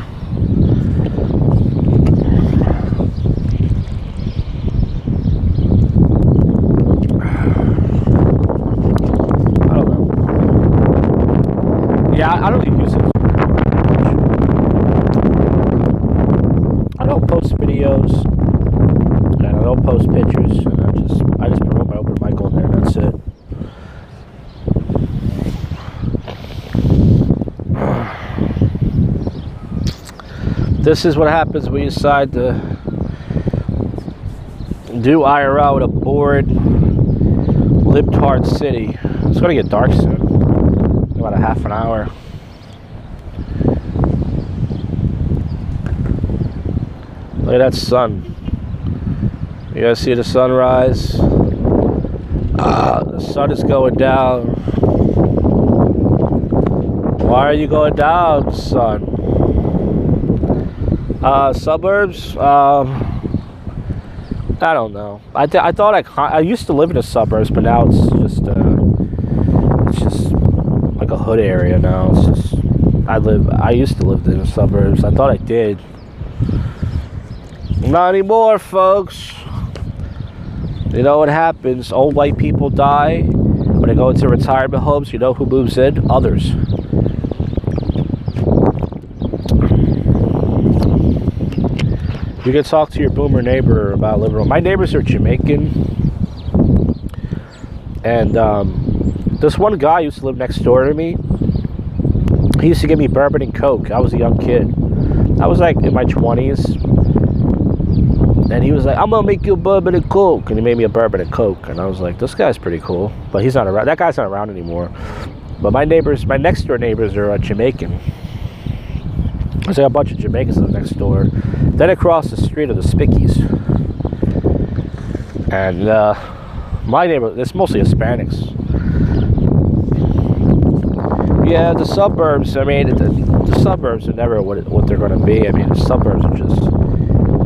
I don't even use it. I don't post videos and I don't post pictures, and I just promote my open mic on there, and that's it. This is what happens when you decide to do IRL with a bored libtard city. It's gonna get dark soon. About a half an hour. Look at that sun. You guys see the sunrise? The sun is going down. Why are you going down, sun? Suburbs? I don't know. I thought I used to live in the suburbs, but now it's just like a hood area now. It's just I used to live in the suburbs. I thought I did. Not anymore, folks. You know what happens? Old white people die. When they go into retirement homes, you know who moves in? Others. You can talk to your boomer neighbor about living. My neighbors are Jamaican, and this one guy used to live next door to me. He used to give me bourbon and Coke. I was a young kid. I was like in my 20s. And he was like, I'm going to make you a bourbon and Coke. And he made me a bourbon and Coke. And I was like, this guy's pretty cool. But he's not around. That guy's not around anymore. But my next door neighbors are Jamaican. There's like a bunch of Jamaicans live next door. Then across the street are the Spickies. And my neighborhood, it's mostly Hispanics. Yeah, the suburbs, I mean, the suburbs are never what they're going to be. I mean, the suburbs are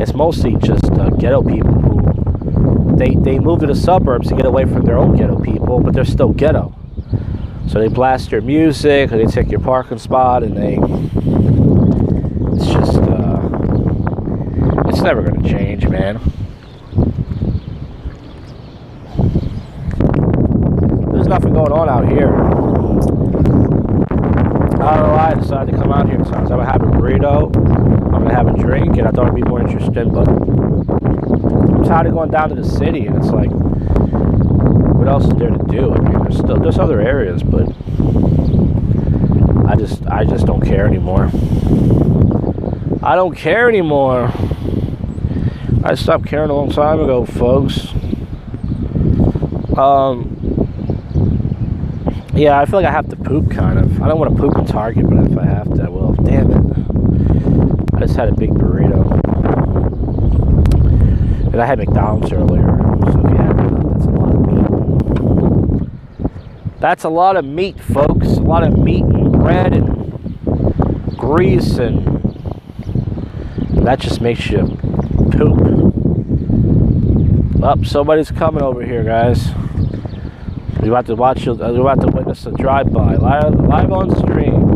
it's mostly just ghetto people who, they move to the suburbs to get away from their own ghetto people, but they're still ghetto. So they blast your music, or they take your parking spot, and it's just, it's never going to change, man. There's nothing going on out here. I don't know why I decided to come out here. So I'm going to have a burrito, I'm going to have a drink, and I thought it'd be more interesting, but I'm tired of going down to the city, and it's like, what else is there to do? I mean, there's other areas, but I just don't care anymore. I don't care anymore. I stopped caring a long time ago, folks. Yeah, I feel like I have to poop, kind of. I don't want to poop in Target, but if I have to, I will. Damn it. I just had a big burrito. And I had McDonald's earlier, so if you haven't, that's a lot of meat. That's a lot of meat, folks. A lot of meat and bread and grease, and that just makes you poop. Oh, somebody's coming over here, guys. We're about to witness a drive-by live on stream.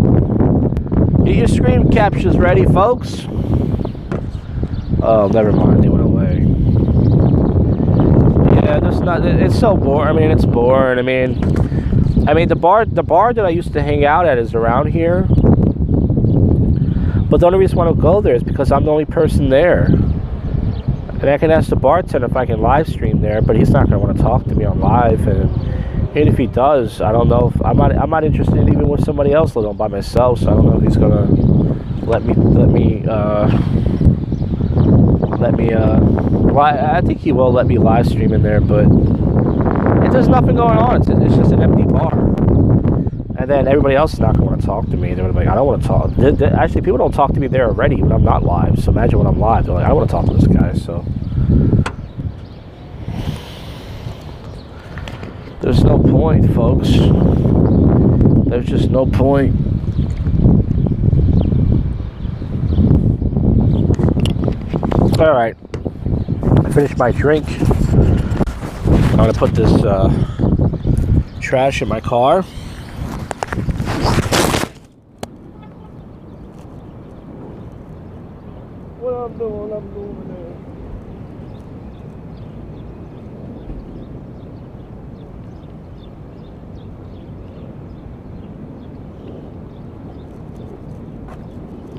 Get your screen captures ready, folks. Oh, never mind, they went away. Yeah, it's so boring. I mean, it's boring. I mean, the bar that I used to hang out at is around here. But the only reason I want to go there is because I'm the only person there. And I can ask the bartender if I can live stream there, but he's not going to want to talk to me on live. And if he does, I don't know if I'm not interested in even with somebody else, let alone by myself. So I don't know if he's gonna let me let me, well, I think he will let me live stream in there, but there's nothing going on. It's just an empty bar. And then everybody else is not going to want to talk to me. They're like, I don't want to talk. Actually, people don't talk to me there already when I'm not live. So imagine when I'm live. They're like, I don't want to talk to this guy. So there's no point, folks. There's just no point. All right. I finished my drink. I'm going to put this trash in my car. What I'm doing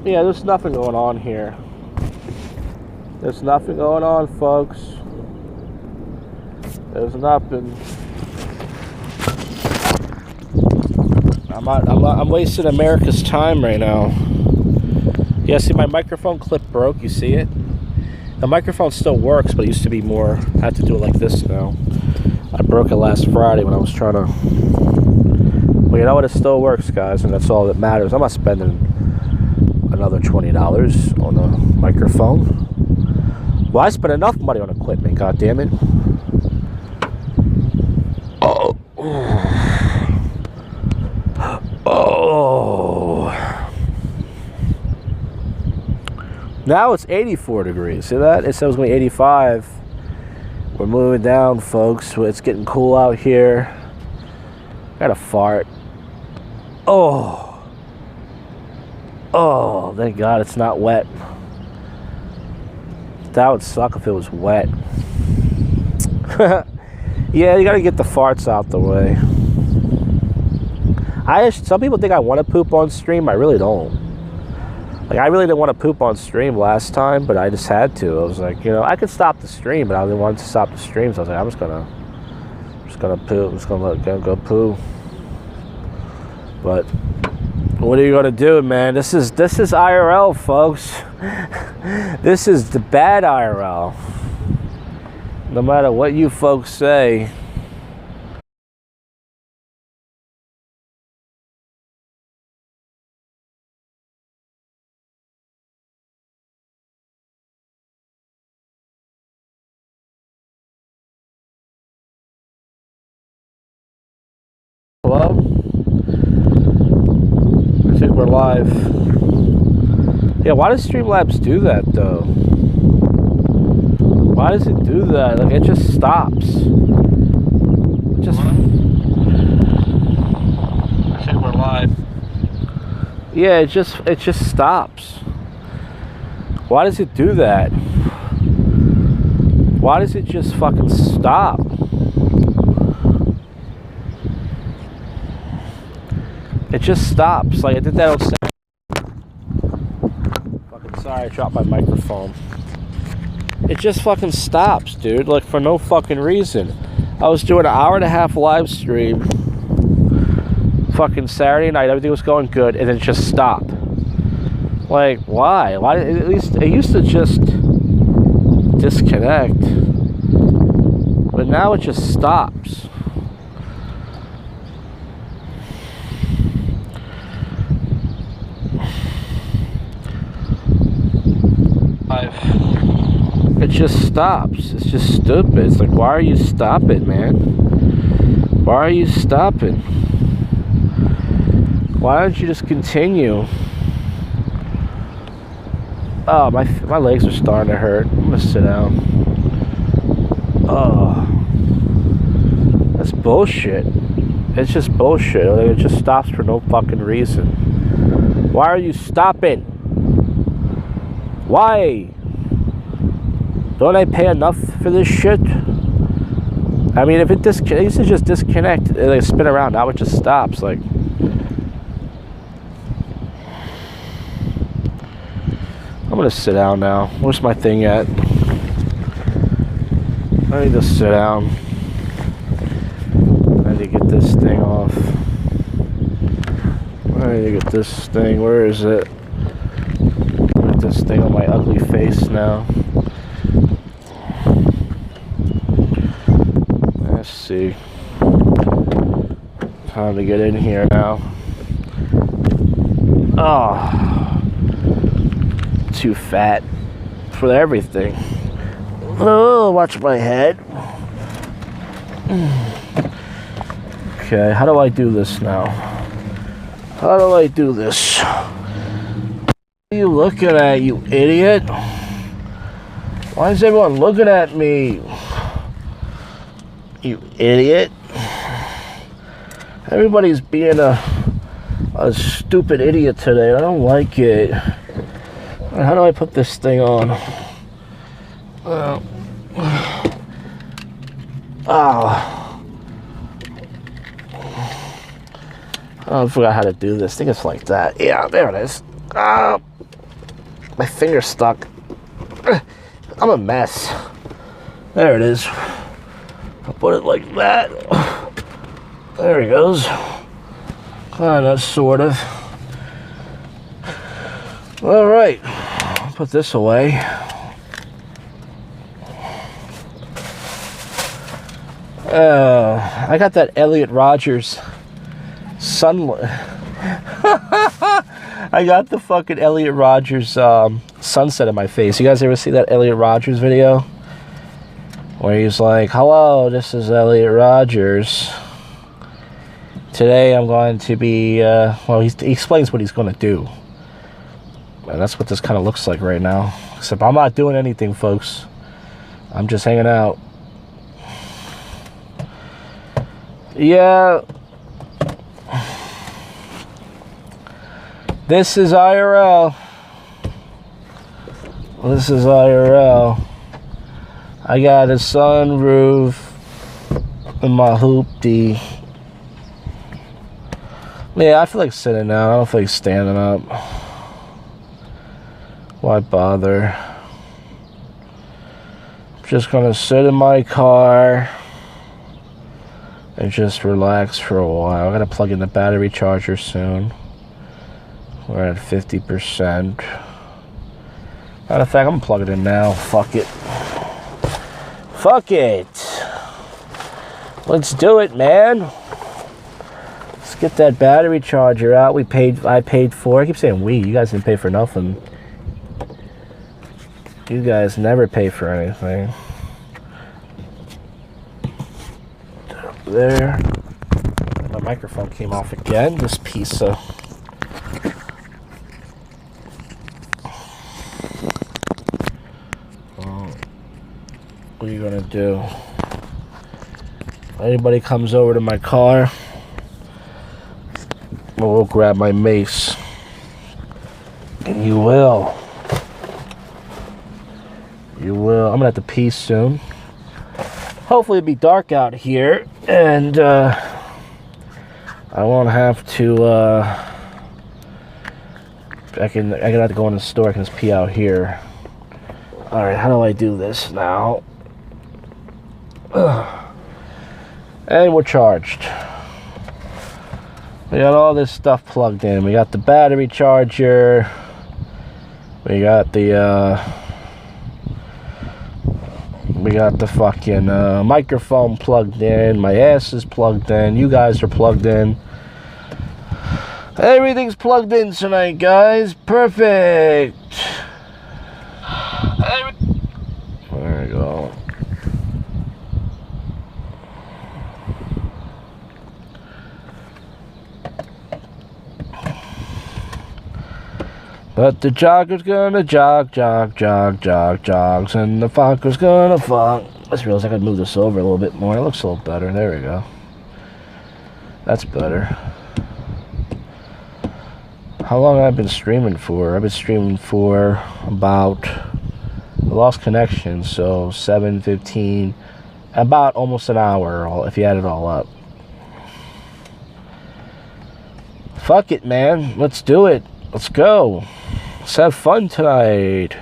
there. Yeah, there's nothing going on here. There's nothing going on, folks. There's nothing. I'm wasting America's time right now. Yeah, see, my microphone clip broke. You see it? The microphone still works, but it used to be more. I have to do it like this now. I broke it last Friday when I was trying to. Well, you know what? It still works, guys, and that's all that matters. I'm not spending another $20 on a microphone. Well, I spent enough money on equipment. God damn it! Oh. Oh. Now it's 84 degrees. See that? It said it was going to be 85. We're moving down, folks. It's getting cool out here. Got a fart. Oh. Oh, thank God it's not wet. That would suck if it was wet. Yeah, you gotta get the farts out the way. Some people think I want to poop on stream. I really don't. Like, I really didn't want to poop on stream last time, but I just had to. I was like, you know, I could stop the stream, but I didn't want to stop the stream. So I was like, I'm just gonna poo. I'm just gonna let it go poo. But what are you gonna do, man? This is IRL, folks. This is the bad IRL. No matter what you folks say. Hello? I think we're live. Yeah, why does Streamlabs do that, though? Why does it do that? Like, it just stops. It just... I think we're live. Yeah, it just stops. Why does it do that? Why does it just fucking stop? It just stops. Like, I did that on Saturday. Fucking sorry, I dropped my microphone. It just fucking stops, dude. Like, for no fucking reason. I was doing an hour-and-a-half live stream. Fucking Saturday night. Everything was going good. And then it just stopped. Like, why? Why? At least it used to just disconnect. But now it just stops. It just stops. It's just stupid. It's like, why are you stopping, man? Why are you stopping? Why don't you just continue? Oh, my legs are starting to hurt. I'm gonna sit down. Oh, that's bullshit. It's just bullshit. Like, it just stops for no fucking reason. Why are you stopping? Why? Don't I pay enough for this shit? I mean, if it used to just disconnect, it like spin around. Now it just stops. Like, I'm gonna sit down now. Where's my thing at? I need to sit down. I need to get this thing off. I need to get this thing. Where is it? Put this thing on my ugly face now. Time to get in here now. Oh, too fat for everything. Oh, watch my head. Okay, how do I do this now? How do I do this? What are you looking at, you idiot? Why is everyone looking at me? You idiot. Everybody's being a stupid idiot today. I don't like it. How do I put this thing on? Oh. I forgot how to do this. I think it's like that. Yeah, there it is. My finger's stuck. I'm a mess. There it is. I'll put it like that. There he goes. Kind of, sort of. All right. I'll put this away. I got that Elliot Rodgers I got the fucking Elliot Rodgers sunset in my face. You guys ever see that Elliot Rodgers video? Where he's like, hello, this is Elliot Rodgers. Today I'm going to be, well, he explains what he's going to do. And that's what this kind of looks like right now. Except I'm not doing anything, folks. I'm just hanging out. Yeah. This is IRL. This is IRL. I got a sunroof in my hoopty. Yeah, I feel like sitting down. I don't feel like standing up. Why bother? I'm just gonna sit in my car and just relax for a while. I gotta plug in the battery charger soon. We're at 50%. Matter of fact, I'm gonna plug it in now. Fuck it. Fuck it. Let's do it, man. Let's get that battery charger out. I paid for. I keep saying we. You guys didn't pay for nothing. You guys never pay for anything. Up there. My microphone came off again. This piece of. What are you gonna do? Anybody comes over to my car, we'll grab my mace. And you will. You will. I'm gonna have to pee soon. Hopefully it'll be dark out here, and I won't have to. I can have to go in the store. I can just pee out here. All right. How do I do this now? And we're charged. We got all this stuff plugged in. We got the battery charger. We got the fucking microphone plugged in. My ass is plugged in. You guys are plugged in. Everything's plugged in tonight, guys. Perfect. There we go. But the jogger's gonna jog, jogs, and the fucker's gonna fuck. I just realized I could move this over a little bit more. It looks a little better. There we go. That's better. How long have I been streaming for? I've been streaming for about, I lost connection, so 7:15, about almost an hour if you add it all up. Fuck it, man. Let's do it. Let's go. Let's have fun tonight.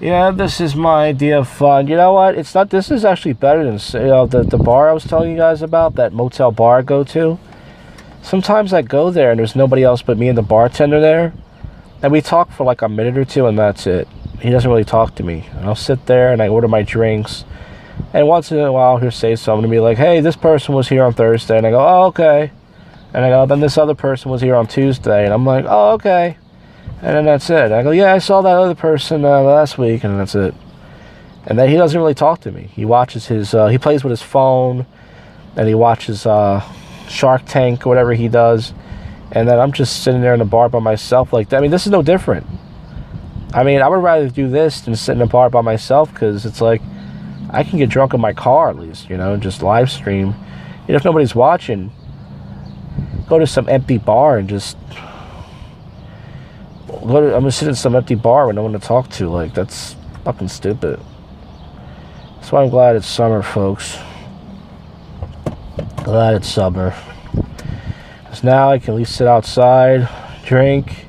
Yeah, this is my idea of fun. You know what? It's not. This is actually better than the bar I was telling you guys about, that motel bar I go to. Sometimes I go there and there's nobody else but me and the bartender there, and we talk for like a minute or two, and that's it. he doesn't really talk to me. And I'll sit there and I order my drinks. And once in a while, he'll say something to me like, hey, this person was here on Thursday. And I go, oh, okay. And I go, then this other person was here on Tuesday. And I'm like, oh, okay. And then that's it. I go, yeah, I saw that other person last week. And that's it. And then he doesn't really talk to me. He watches his, he plays with his phone. And he watches Shark Tank or whatever he does. And then I'm just sitting there in the bar by myself like that. I mean, this is no different. I mean, I would rather do this than sit in a bar by myself, because it's like, I can get drunk in my car at least, you know, and just live stream. You know, if nobody's watching, go to some empty bar and just I'm gonna sit in some empty bar with no one to talk to. Like, that's fucking stupid. That's why I'm glad it's summer, folks. Glad it's summer. Because now I can at least sit outside, drink.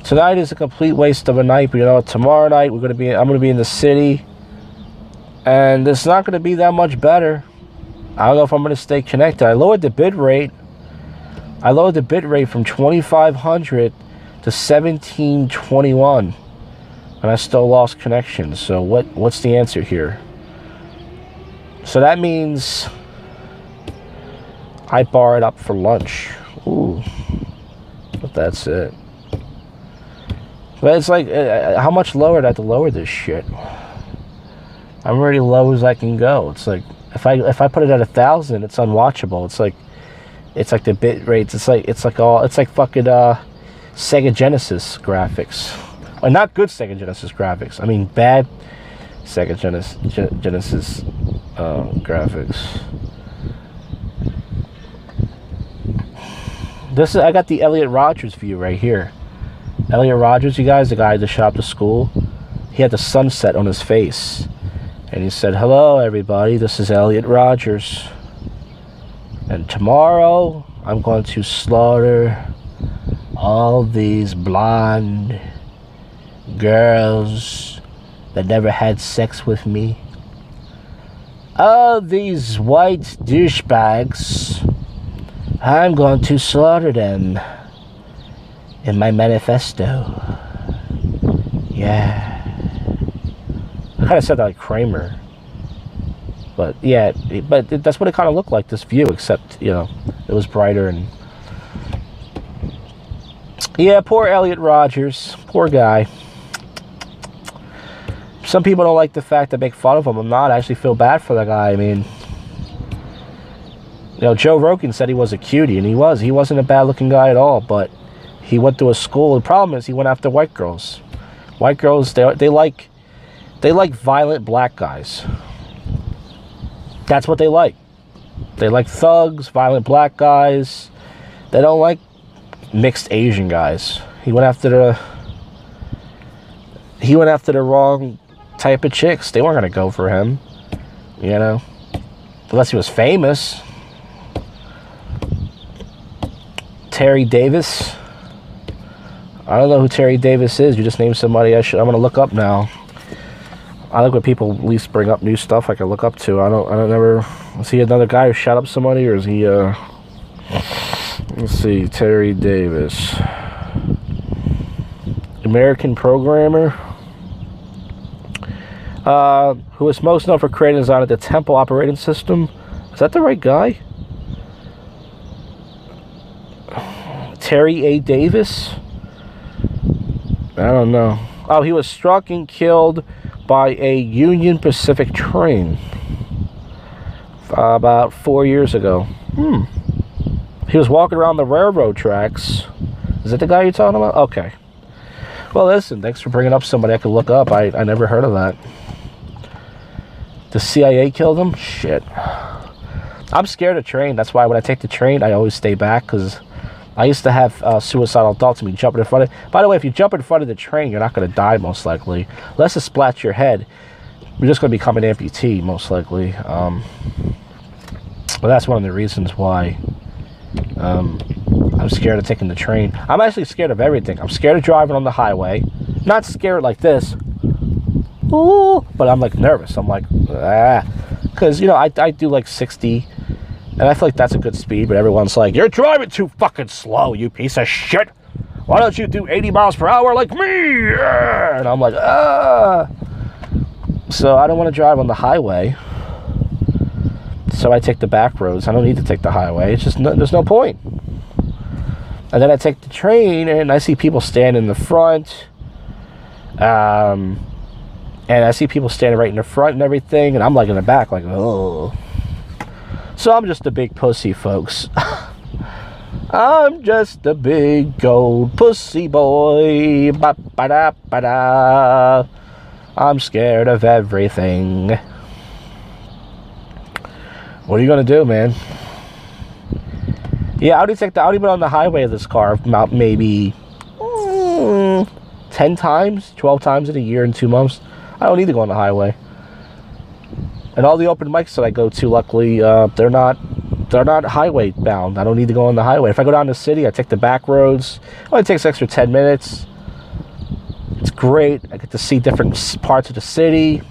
Tonight is a complete waste of a night, but you know what? Tomorrow night I'm gonna be in the city. And it's not going to be that much better. I don't know if I'm going to stay connected. I lowered the bit rate. From 2500 to 1721. And I still lost connection. So what's the answer here? So that means I bar it up for lunch. Ooh. But that's it. But it's like, how much lower do I have to lower this shit? I'm already low as I can go. It's like, if I put it at 1,000, it's unwatchable. It's like the bit rates. It's like fucking Sega Genesis graphics. Or not good Sega Genesis graphics. I mean bad Sega Genesis graphics. I got the Elliot Rogers view right here. Elliot Rogers, you guys, the guy that shot up the school. He had the sunset on his face. And he said, hello, everybody, this is Elliot Rogers. And tomorrow, I'm going to slaughter all these blonde girls that never had sex with me. All these white douchebags, I'm going to slaughter them in my manifesto. Yeah. I kind of said that like Kramer, but yeah, that's what it kind of looked like, this view, except, you know, it was brighter. And yeah, poor Elliot Rogers, poor guy. Some people don't like the fact that I make fun of him. I actually feel bad for the guy. I mean, you know, Joe Rogan said he was a cutie, and he wasn't a bad looking guy at all, but he went to a school. The problem is he went after white girls. White girls, they like violent black guys. That's what they like. They like thugs, violent black guys. They don't like mixed Asian guys. He went after the wrong type of chicks. They weren't gonna go for him, you know, unless he was famous. Terry Davis. I don't know who Terry Davis is. You just named somebody I'm gonna look up now. I like when people at least bring up new stuff I can look up to. I don't never. Is he another guy who shot up somebody, or is he let's see, Terry Davis. American programmer. Who is most known for creating and designing the Temple operating system. Is that the right guy? Terry A. Davis? I don't know. Oh, he was struck and killed by a Union Pacific train about 4 years ago. He was walking around the railroad tracks. Is that the guy you're talking about? Okay. Well, listen, thanks for bringing up somebody I could look up. I never heard of that. The CIA killed him? Shit. I'm scared of train. That's why when I take the train, I always stay back, because I used to have suicidal thoughts of me jumping in front of... By the way, if you jump in front of the train, you're not going to die, most likely. Unless it splats your head. You're just going to become an amputee, most likely. Well, that's one of the reasons why I'm scared of taking the train. I'm actually scared of everything. I'm scared of driving on the highway. Not scared like this. Ooh, but I'm like nervous. I'm like, ah. Because, you know, I do like 60... And I feel like that's a good speed, but everyone's like, you're driving too fucking slow, you piece of shit. why don't you do 80 miles per hour like me? Yeah. And I'm like, ah. So I don't want to drive on the highway. So I take the back roads. I don't need to take the highway. It's just, there's no point. And then I take the train, and I see people standing in the front. And I see people standing right in the front and everything, and I'm like in the back, like, oh. So I'm just a big pussy, folks. I'm just a big old pussy boy. Ba-ba-da-ba-da. I'm scared of everything. What are you gonna do, man? Yeah, I only been on the highway of this car about maybe 10 times, 12 times in a year and 2 months. I don't need to go on the highway. And all the open mics that I go to, luckily, they're not highway bound. I don't need to go on the highway. If I go down to the city, I take the back roads. It only takes an extra 10 minutes. It's great. I get to see different parts of the city.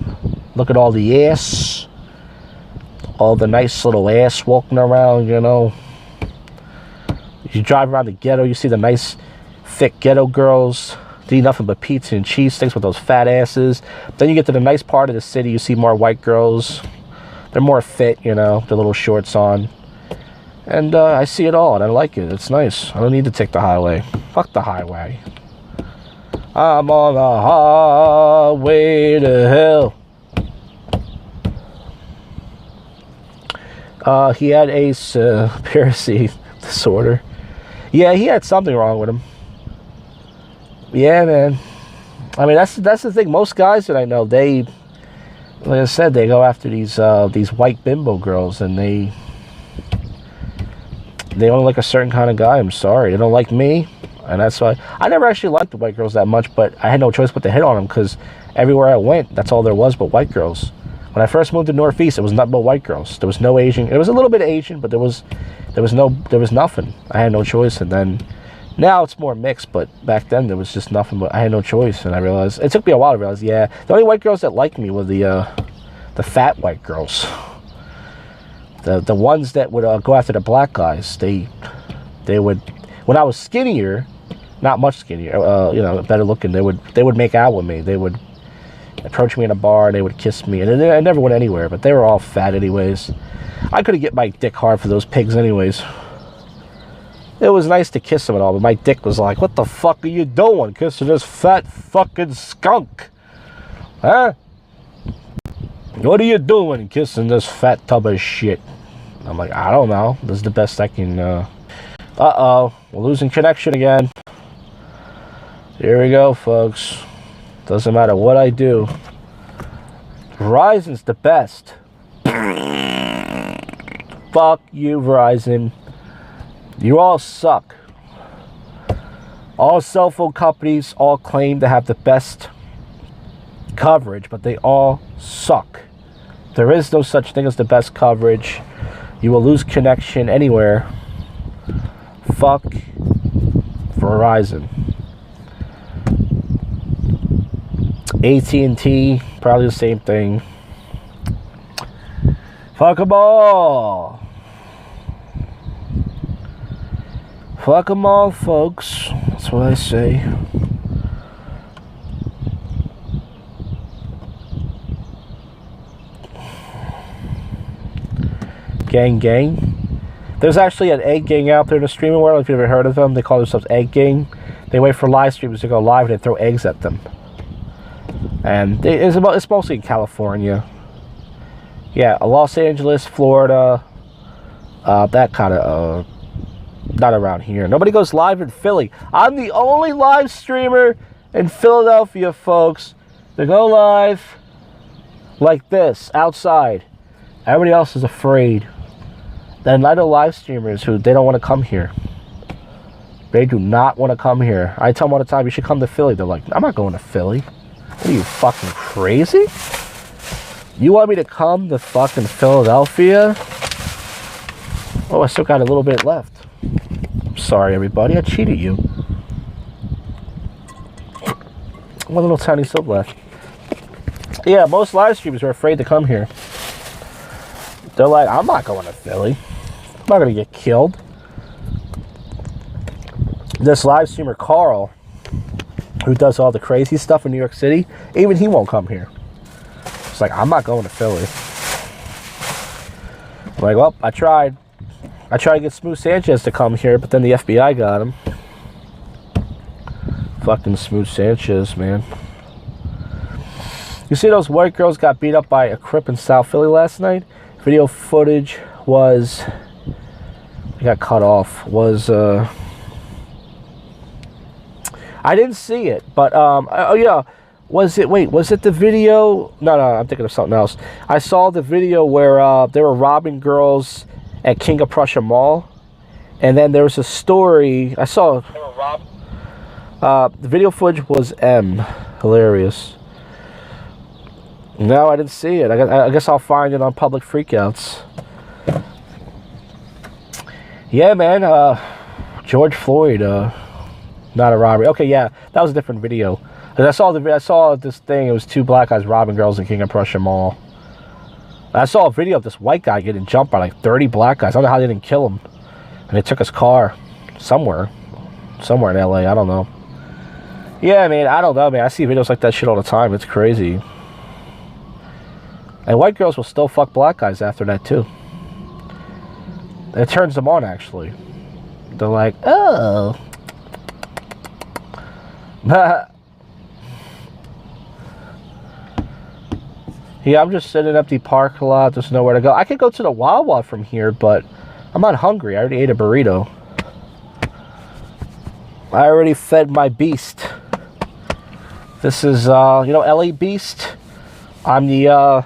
Look at all the ass. All the nice little ass walking around, you know. You drive around the ghetto, you see the nice, thick ghetto girls. They eat nothing but pizza and cheese sticks with those fat asses. Then you get to the nice part of the city, you see more white girls. They're more fit, you know, their little shorts on. And I see it all, and I like it. It's nice. I don't need to take the highway. Fuck the highway. I'm on the highway to hell. He had a Piracy disorder. Yeah, he had something wrong with him. Yeah, man. I mean, that's the thing. Most guys that I know, they, like I said, they go after these white bimbo girls, and they only like a certain kind of guy. I'm sorry, they don't like me, and that's why I never actually liked the white girls that much. But I had no choice but to hit on them because everywhere I went, that's all there was but white girls. When I first moved to Northeast, it was nothing but white girls. There was no Asian. It was a little bit Asian, but there was nothing. I had no choice. And then now it's more mixed, but back then there was just nothing. But I had no choice, and I realized it took me a while to realize. Yeah, the only white girls that liked me were the fat white girls. The ones that would go after the black guys. They would, when I was skinnier, not much skinnier, you know, better looking. They would make out with me. They would approach me in a bar, and they would kiss me, and I never went anywhere, but they were all fat anyways. I couldn't get my dick hard for those pigs anyways. It was nice to kiss them and all, but my dick was like, what the fuck are you doing kissing this fat fucking skunk? Huh? What are you doing kissing this fat tub of shit? I'm like, I don't know. This is the best I can, uh-oh. We're losing connection again. Here we go, folks. Doesn't matter what I do. Verizon's the best. Fuck you, Verizon. You all suck. All cell phone companies all claim to have the best coverage, but they all suck. There is no such thing as the best coverage. You will lose connection anywhere. Fuck Verizon. AT&T, probably the same thing. Fuck them all. Fuck them all, folks. That's what I say. Gang Gang. There's actually an egg gang out there in the streaming world. If you've ever heard of them, they call themselves Egg Gang. They wait for live streamers to go live and they throw eggs at them. And it's mostly in California. Yeah, Los Angeles, Florida, that kind of, not around here. Nobody goes live in Philly. I'm the only live streamer in Philadelphia, folks, to go live like this, outside. Everybody else is afraid. Then I know live streamers who, they don't want to come here. They do not want to come here. I tell them all the time, you should come to Philly. They're like, I'm not going to Philly. What are you, fucking crazy? You want me to come to fucking Philadelphia? Oh, I still got a little bit left. I'm sorry, everybody. I cheated you. One little tiny sip left. Yeah, most live streamers are afraid to come here. They're like, I'm not going to Philly. I'm not going to get killed. this live streamer Carl, who does all the crazy stuff in New York City, even he won't come here. It's like, I'm not going to Philly. I'm like, well, I tried to get Smooth Sanchez to come here, but then the FBI got him. Fucking Smooth Sanchez, man. You see those white girls got beat up by a Crip in South Philly last night? Video footage was... It got cut off. I didn't see it, but, oh yeah. Was it the video? No, I'm thinking of something else. I saw the video where they were robbing girls at King of Prussia Mall. And then there was a story. I saw... They were robbed? The video footage was hilarious. No, I didn't see it. I guess I'll find it on Public Freakouts. Yeah, man. George Floyd, not a robbery. Okay, yeah, that was a different video. I saw this thing. It was 2 black guys robbing girls in King of Prussia Mall. I saw a video of this white guy getting jumped by like 30 black guys. I don't know how they didn't kill him. And they took his car somewhere in LA. I don't know. Yeah, man, I don't know, man. I see videos like that shit all the time. It's crazy. And white girls will still fuck black guys after that, too. It turns them on, actually. They're like, oh. Yeah, I'm just sitting in an empty parking lot. There's nowhere to go. I could go to the Wawa from here, but I'm not hungry. I already ate a burrito. I already fed my beast. This is, LA Beast. I'm the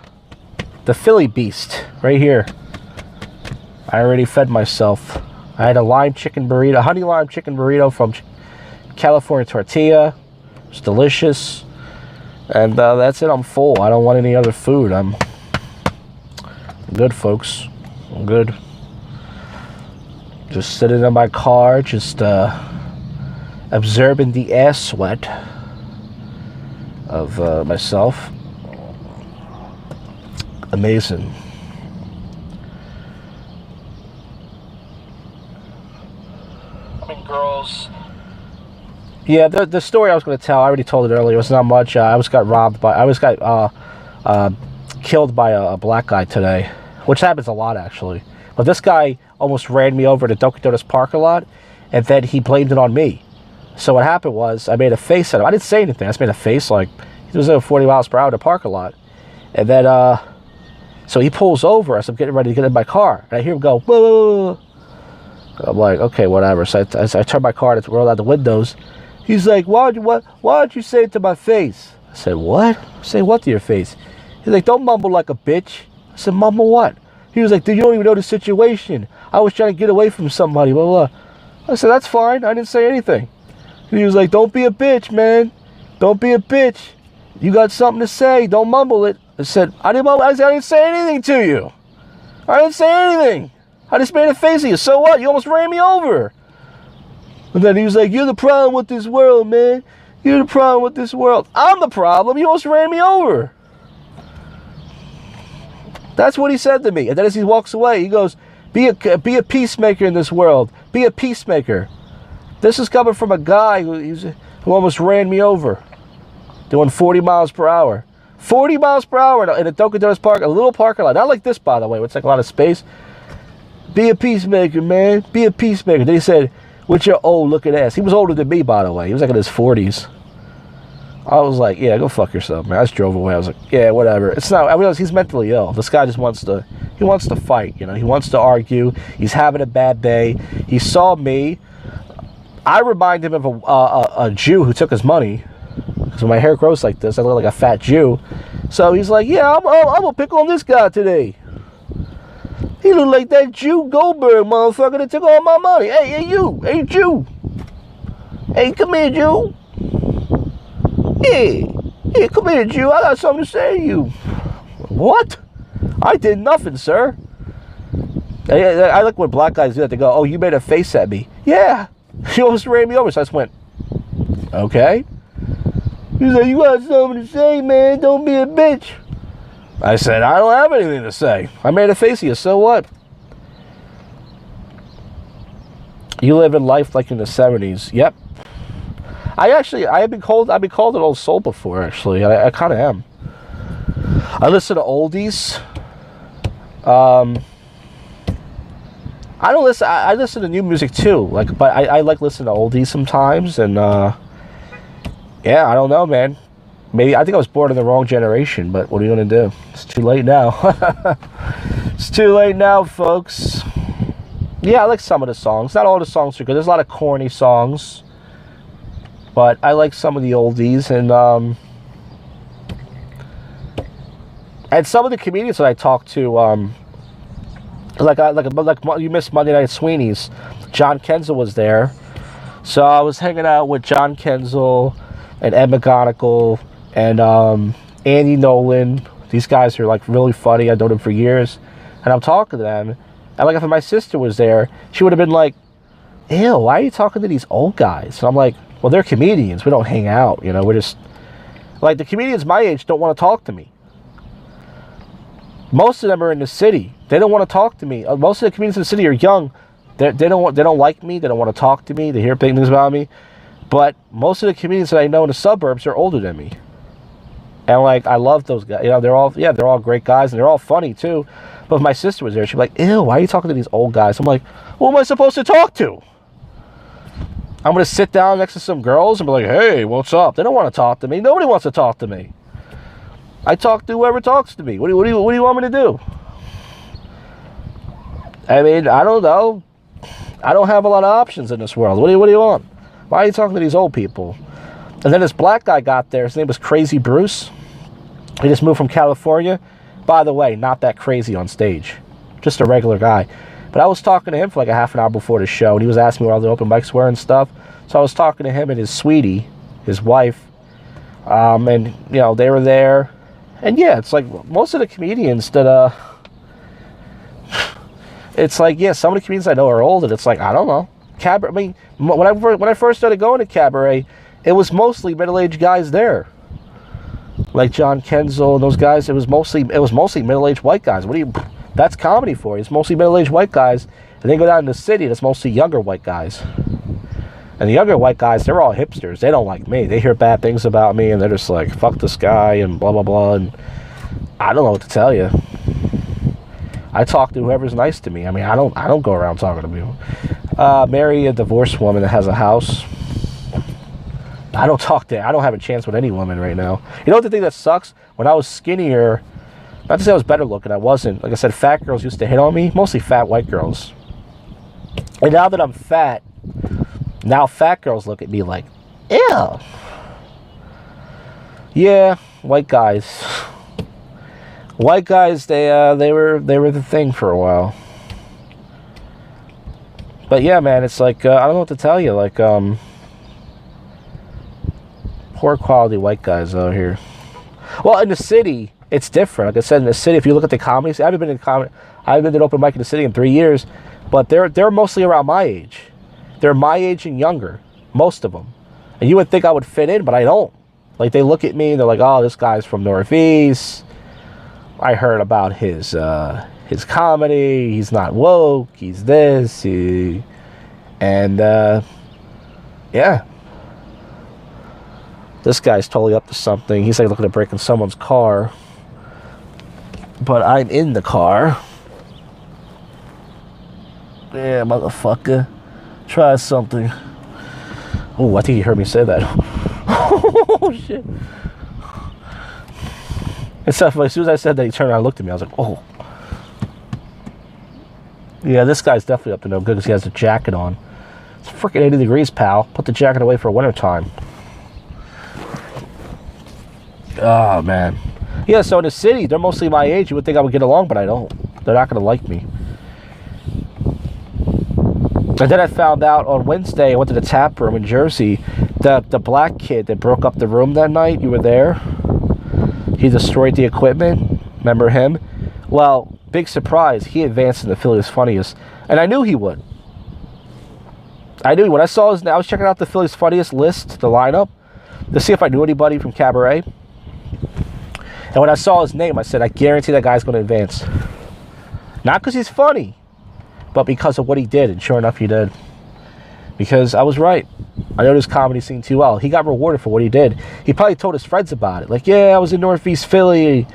Philly Beast right here. I already fed myself. I had a lime chicken burrito, honey lime chicken burrito from California Tortilla. It's delicious. And that's it. I'm full. I don't want any other food. I'm good, folks. I'm good. Just sitting in my car, just absorbing the ass sweat of myself. Amazing. Girls. Yeah, the story I was going to tell, I already told it earlier. It was not much. I got killed by a black guy today, which happens a lot actually. But this guy almost ran me over to Dunkin' Donuts parking lot, and then he blamed it on me. So what happened was I made a face at him. I didn't say anything. I just made a face like he was at 40 miles per hour in the parking lot, and then so he pulls over as I'm getting ready to get in my car, and I hear him go, whoa. I'm like, okay, whatever. So I turn my car to roll out the windows. He's like, why'd you say it to my face? I said, what? Say what to your face? He's like, don't mumble like a bitch. I said, mumble what? He was like, dude, you don't even know the situation. I was trying to get away from somebody, blah, blah, blah. I said, that's fine. I didn't say anything. And he was like, don't be a bitch, man. Don't be a bitch. You got something to say. Don't mumble it. I said, I didn't say anything to you. I didn't say anything. I just made a face at you. So what? You almost ran me over. And then he was like, you're the problem with this world, man. You're the problem with this world. I'm the problem. You almost ran me over. That's what he said to me. And then as he walks away, he goes, be a peacemaker in this world. Be a peacemaker. This is coming from a guy who almost ran me over. Doing 40 miles per hour. 40 miles per hour in a Dunkin' Donuts park, a little parking lot. Not like this, by the way, it's like a lot of space. Be a peacemaker, man. Be a peacemaker. Then he said, with your old looking ass. He was older than me, by the way. He was like in his 40s. I was like, yeah, go fuck yourself, man. I just drove away. I was like, yeah, whatever. It's not, I realize he's mentally ill. This guy just wants to fight, you know. He wants to argue. He's having a bad day. He saw me. I remind him of a Jew who took his money. Because when my hair grows like this, I look like a fat Jew. So he's like, yeah, I'm going to pick on this guy today. He looked like that Jew Goldberg motherfucker that took all my money. Hey, you. Hey, Jew. Hey, come here, Jew. Hey, come here, Jew. I got something to say to you. What? I did nothing, sir. I like when black guys do that. They go, oh, you made a face at me. Yeah. She almost ran me over. So I just went, okay. He's like, you got something to say, man. Don't be a bitch. I said, I don't have anything to say. I made a face at you, so what? You live in life like in the 70s. Yep. I've been called an old soul before, actually. I kind of am. I listen to oldies. I don't listen. I listen to new music too. But I like listening to oldies sometimes. And yeah, I don't know, man. Maybe I think I was born in the wrong generation. But what are you gonna do? It's too late now. It's too late now, folks. Yeah, I like some of the songs. Not all the songs are good. There's a lot of corny songs. But I like some of the oldies, and some of the comedians that I talk to, like you missed Monday Night Sweeney's. John Kenzel was there, so I was hanging out with John Kenzel and Ed McGonigal and Andy Nolan. These guys are like really funny. I've known them for years, and I'm talking to them. And like if my sister was there, she would have been like, "Ew, why are you talking to these old guys?" And I'm like, well, they're comedians. We don't hang out, you know. We're just like the comedians my age don't want to talk to me. Most of them are in the city. They don't want to talk to me. Most of the comedians in the city are young. They don't like me. They don't want to talk to me. They hear big things about me. But most of the comedians that I know in the suburbs are older than me. And like I love those guys. You know, they're all great guys and they're all funny too. But if my sister was there, she'd be like, "Ew, why are you talking to these old guys?" I'm like, "Who am I supposed to talk to? I'm going to sit down next to some girls and be like, hey, what's up?" They don't want to talk to me. Nobody wants to talk to me. I talk to whoever talks to me. What do you want me to do? I mean, I don't know. I don't have a lot of options in this world. What do you want? Why are you talking to these old people? And then this black guy got there. His name was Crazy Bruce. He just moved from California. By the way, not that crazy on stage. Just a regular guy. But I was talking to him for like a half an hour before the show, and he was asking me where all the open mics were and stuff. So I was talking to him and his sweetie, his wife, and you know they were there. And yeah, it's like most of the comedians that it's like yeah, some of the comedians I know are old, and it's like I don't know. Cabaret. I mean, when I first started going to cabaret, it was mostly middle-aged guys there, like John Kenzel and those guys. It was mostly middle-aged white guys. That's comedy for you. It's mostly middle-aged white guys. And then go down in the city, and it's mostly younger white guys. And the younger white guys, they're all hipsters. They don't like me. They hear bad things about me, and they're just like, fuck this guy, and blah, blah, blah. And I don't know what to tell you. I talk to whoever's nice to me. I mean, I don't go around talking to people. Marry a divorced woman that has a house. I don't have a chance with any woman right now. You know what the thing that sucks? When I was skinnier... Not to say I was better looking, I wasn't. Like I said, fat girls used to hit on me, mostly fat white girls. And now that I'm fat, now fat girls look at me like, ew. Yeah, white guys. White guys, they were the thing for a while. But yeah, man, it's like, I don't know what to tell you. Like, poor quality white guys out here. Well, in the city... It's different. Like I said, in the city, if you look at the comedies, I haven't been to open mic in the city in 3 years, but they're mostly around my age. They're my age and younger, most of them. And you would think I would fit in, but I don't. Like they look at me and they're like, "Oh, this guy's from Northeast. I heard about his comedy. He's not woke. He's this. Yeah." This guy's totally up to something. He's like looking at breaking someone's car. But I'm in the car. Yeah, motherfucker. Try something. Oh, I think you heard me say that. Oh, shit. It's tough. As soon as I said that, he turned around and looked at me. I was like, oh. Yeah, this guy's definitely up to no good because he has a jacket on. It's freaking 80 degrees, pal. Put the jacket away for winter time. Oh, man. Yeah, so in the city, they're mostly my age. You would think I would get along, but I don't. They're not going to like me. And then I found out on Wednesday, I went to the tap room in Jersey, the black kid that broke up the room that night, you were there. He destroyed the equipment. Remember him? Well, big surprise, he advanced in the Philly's Funniest. And I knew he would. I knew when I saw his name, I was checking out the Philly's Funniest list, the lineup, to see if I knew anybody from Cabaret. And when I saw his name, I said, I guarantee that guy's going to advance. Not because he's funny, but because of what he did. And sure enough, he did. because I was right. I know this comedy scene too well. He got rewarded for what he did. He probably told his friends about it. Like, yeah, I was in Northeast Philly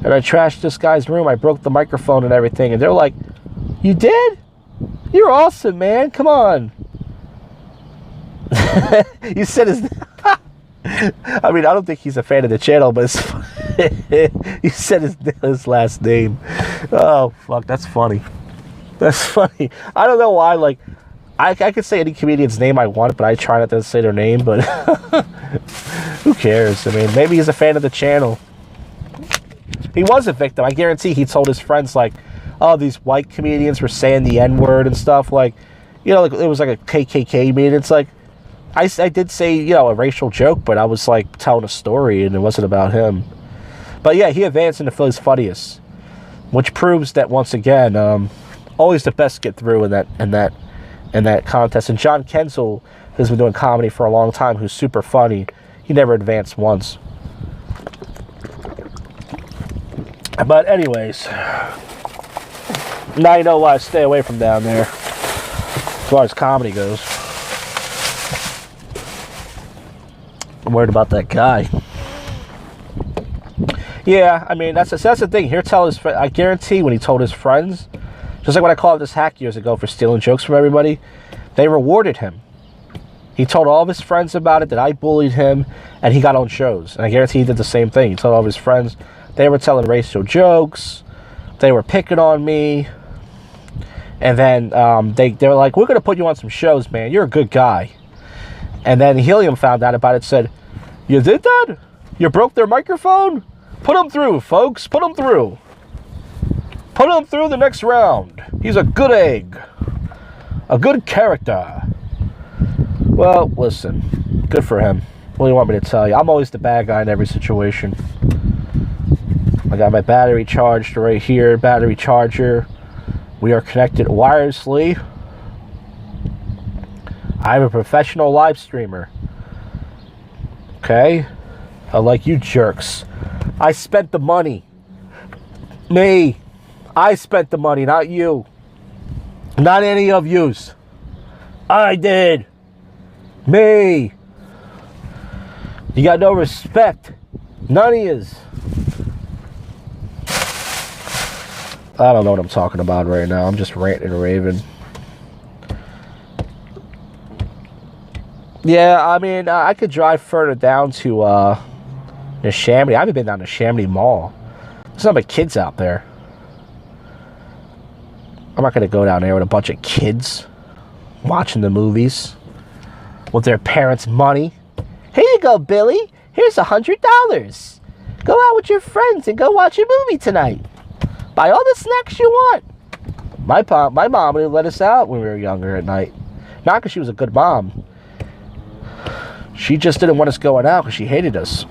and I trashed this guy's room. I broke the microphone and everything. And they're like, you did? You're awesome, man. Come on. You said his... I mean, I don't think he's a fan of the channel, but you said his last name. Oh, fuck. That's funny. That's funny. I don't know why, like... I could say any comedian's name I want, but I try not to say their name, but who cares? I mean, maybe he's a fan of the channel. He was a victim. I guarantee he told his friends, like, oh, these white comedians were saying the N-word and stuff. Like, you know, like it was like a KKK meeting. It's like, I did say, you know, a racial joke, but I was, like, telling a story, and it wasn't about him. But, yeah, he advanced into Philly's funniest, which proves that, once again, always the best get through in that contest. And John Kenzel, who's been doing comedy for a long time, who's super funny, he never advanced once. But anyways, now you know why I stay away from down there as far as comedy goes. I'm worried about that guy. Yeah, I mean, that's the thing. He'll tell his friends. I guarantee when he told his friends, just like when I called this hack years ago for stealing jokes from everybody, they rewarded him. He told all of his friends about it, that I bullied him, and he got on shows. And I guarantee he did the same thing. He told all of his friends. They were telling racial jokes. They were picking on me. And then they were like, we're going to put you on some shows, man. You're a good guy. And then Helium found out about it, said, you did that? You broke their microphone? Put him through, folks. Put him through. Put him through the next round. He's a good egg. A good character. Well, listen. Good for him. What do you want me to tell you? I'm always the bad guy in every situation. I got my battery charged right here. Battery charger. We are connected wirelessly. I'm a professional live streamer. Okay? Unlike you jerks. I spent the money. Me. I spent the money, not you. Not any of yous. I did. Me. You got no respect. None of yous. I don't know what I'm talking about right now. I'm just ranting and raving. Yeah, I mean, I could drive further down to Neshaminy. I haven't been down to Neshaminy Mall. There's not many kids out there. I'm not going to go down there with a bunch of kids watching the movies with their parents' money. Here you go, Billy. Here's $100. Go out with your friends and go watch a movie tonight. Buy all the snacks you want. My mom would let us out when we were younger at night. Not because she was a good mom. She just didn't want us going out because she hated us.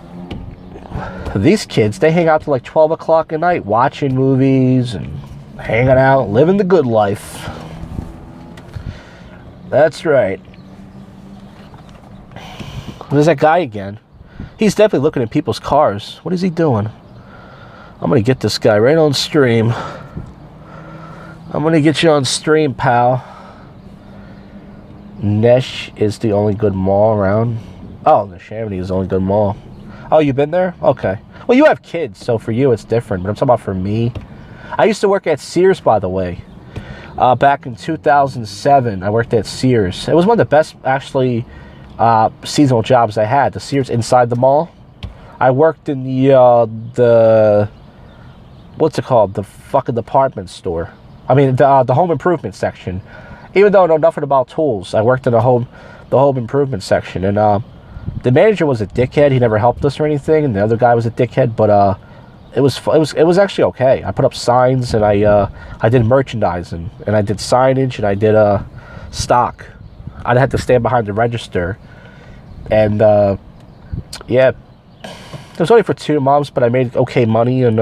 These kids, they hang out till like 12 o'clock at night watching movies and hanging out, living the good life. That's right. There's that guy again. He's definitely looking at people's cars. What is he doing? I'm going to get this guy right on stream. I'm going to get you on stream, pal. Nesh is the only good mall around. Oh, Neshaminy is the only good mall. Oh, you've been there? Okay. Well, you have kids, so for you it's different. But I'm talking about for me. I used to work at Sears, by the way. Back in 2007, I worked at Sears. It was one of the best, actually, seasonal jobs I had. The Sears inside the mall. I worked in the what's it called? The fucking department store. I mean, the home improvement section. Even though I know nothing about tools, I worked in the home improvement section, and the manager was a dickhead. He never helped us or anything, and the other guy was a dickhead. But it was actually okay. I put up signs, and I did merchandising, and I did signage, and I did stock. I had to stand behind the register, and yeah, it was only for 2 months, but I made okay money, and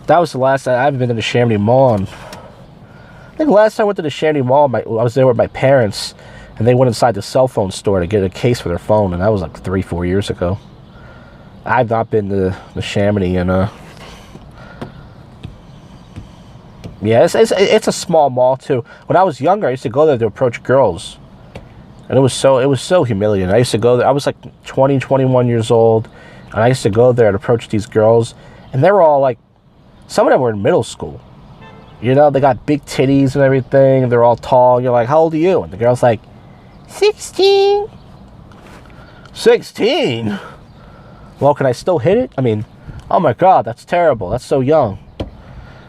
that was the last. I haven't been to the Neshaminy Mall. I think the last time I went to the Neshaminy Mall, I was there with my parents, and they went inside the cell phone store to get a case for their phone, and that was like 3-4 years ago. I've not been to the Neshaminy, and Yeah, it's a small mall too. When I was younger, I used to go there to approach girls, and it was so humiliating. I used to go there. I was like 20, 21 years old, and I used to go there and approach these girls, and they were all like, some of them were in middle school. You know, they got big titties and everything. They're all tall. You're like, how old are you? And the girl's like, 16. 16? Well, can I still hit it? I mean, oh my God, that's terrible. That's so young.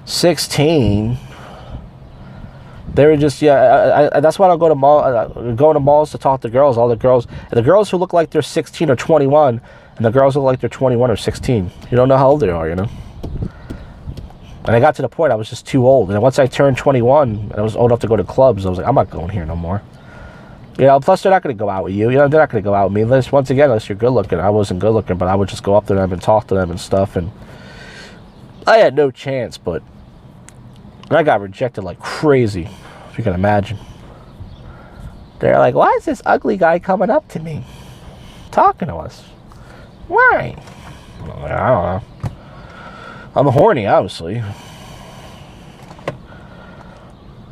16. They were just, yeah, that's why I don't go to going to malls to talk to girls. All the girls who look like they're 16 or 21, and the girls who look like they're 21 or 16. You don't know how old they are, you know? And I got to the point I was just too old. And once I turned 21 and I was old enough to go to clubs, I was like, I'm not going here no more. You know, plus they're not going to go out with you. You know, they're not going to go out with me unless you're good looking. I wasn't good looking, but I would just go up to them and talk to them and stuff. And I had no chance, but I got rejected like crazy, if you can imagine. They're like, why is this ugly guy coming up to me, talking to us? Why? I don't know. I'm horny, obviously.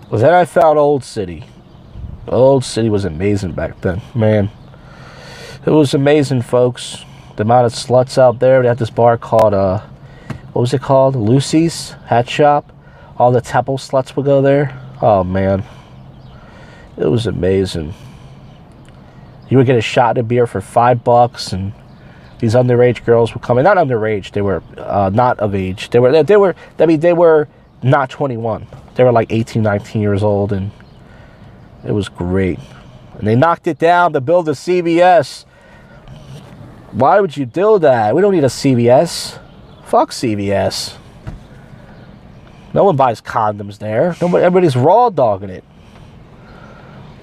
But then I found Old City. Old City was amazing back then, man. It was amazing, folks. The amount of sluts out there. They had this bar called, what was it called? Lucy's Hat Shop. All the Temple sluts would go there. Oh, man. It was amazing. You would get a shot of beer for $5, and these underage girls would come in. Not underage. They were not of age. They were not 21. They were like 18, 19 years old, and it was great. And they knocked it down to build a CVS. Why would you do that? We don't need a CVS. Fuck CVS. No one buys condoms there. Everybody's raw dogging it.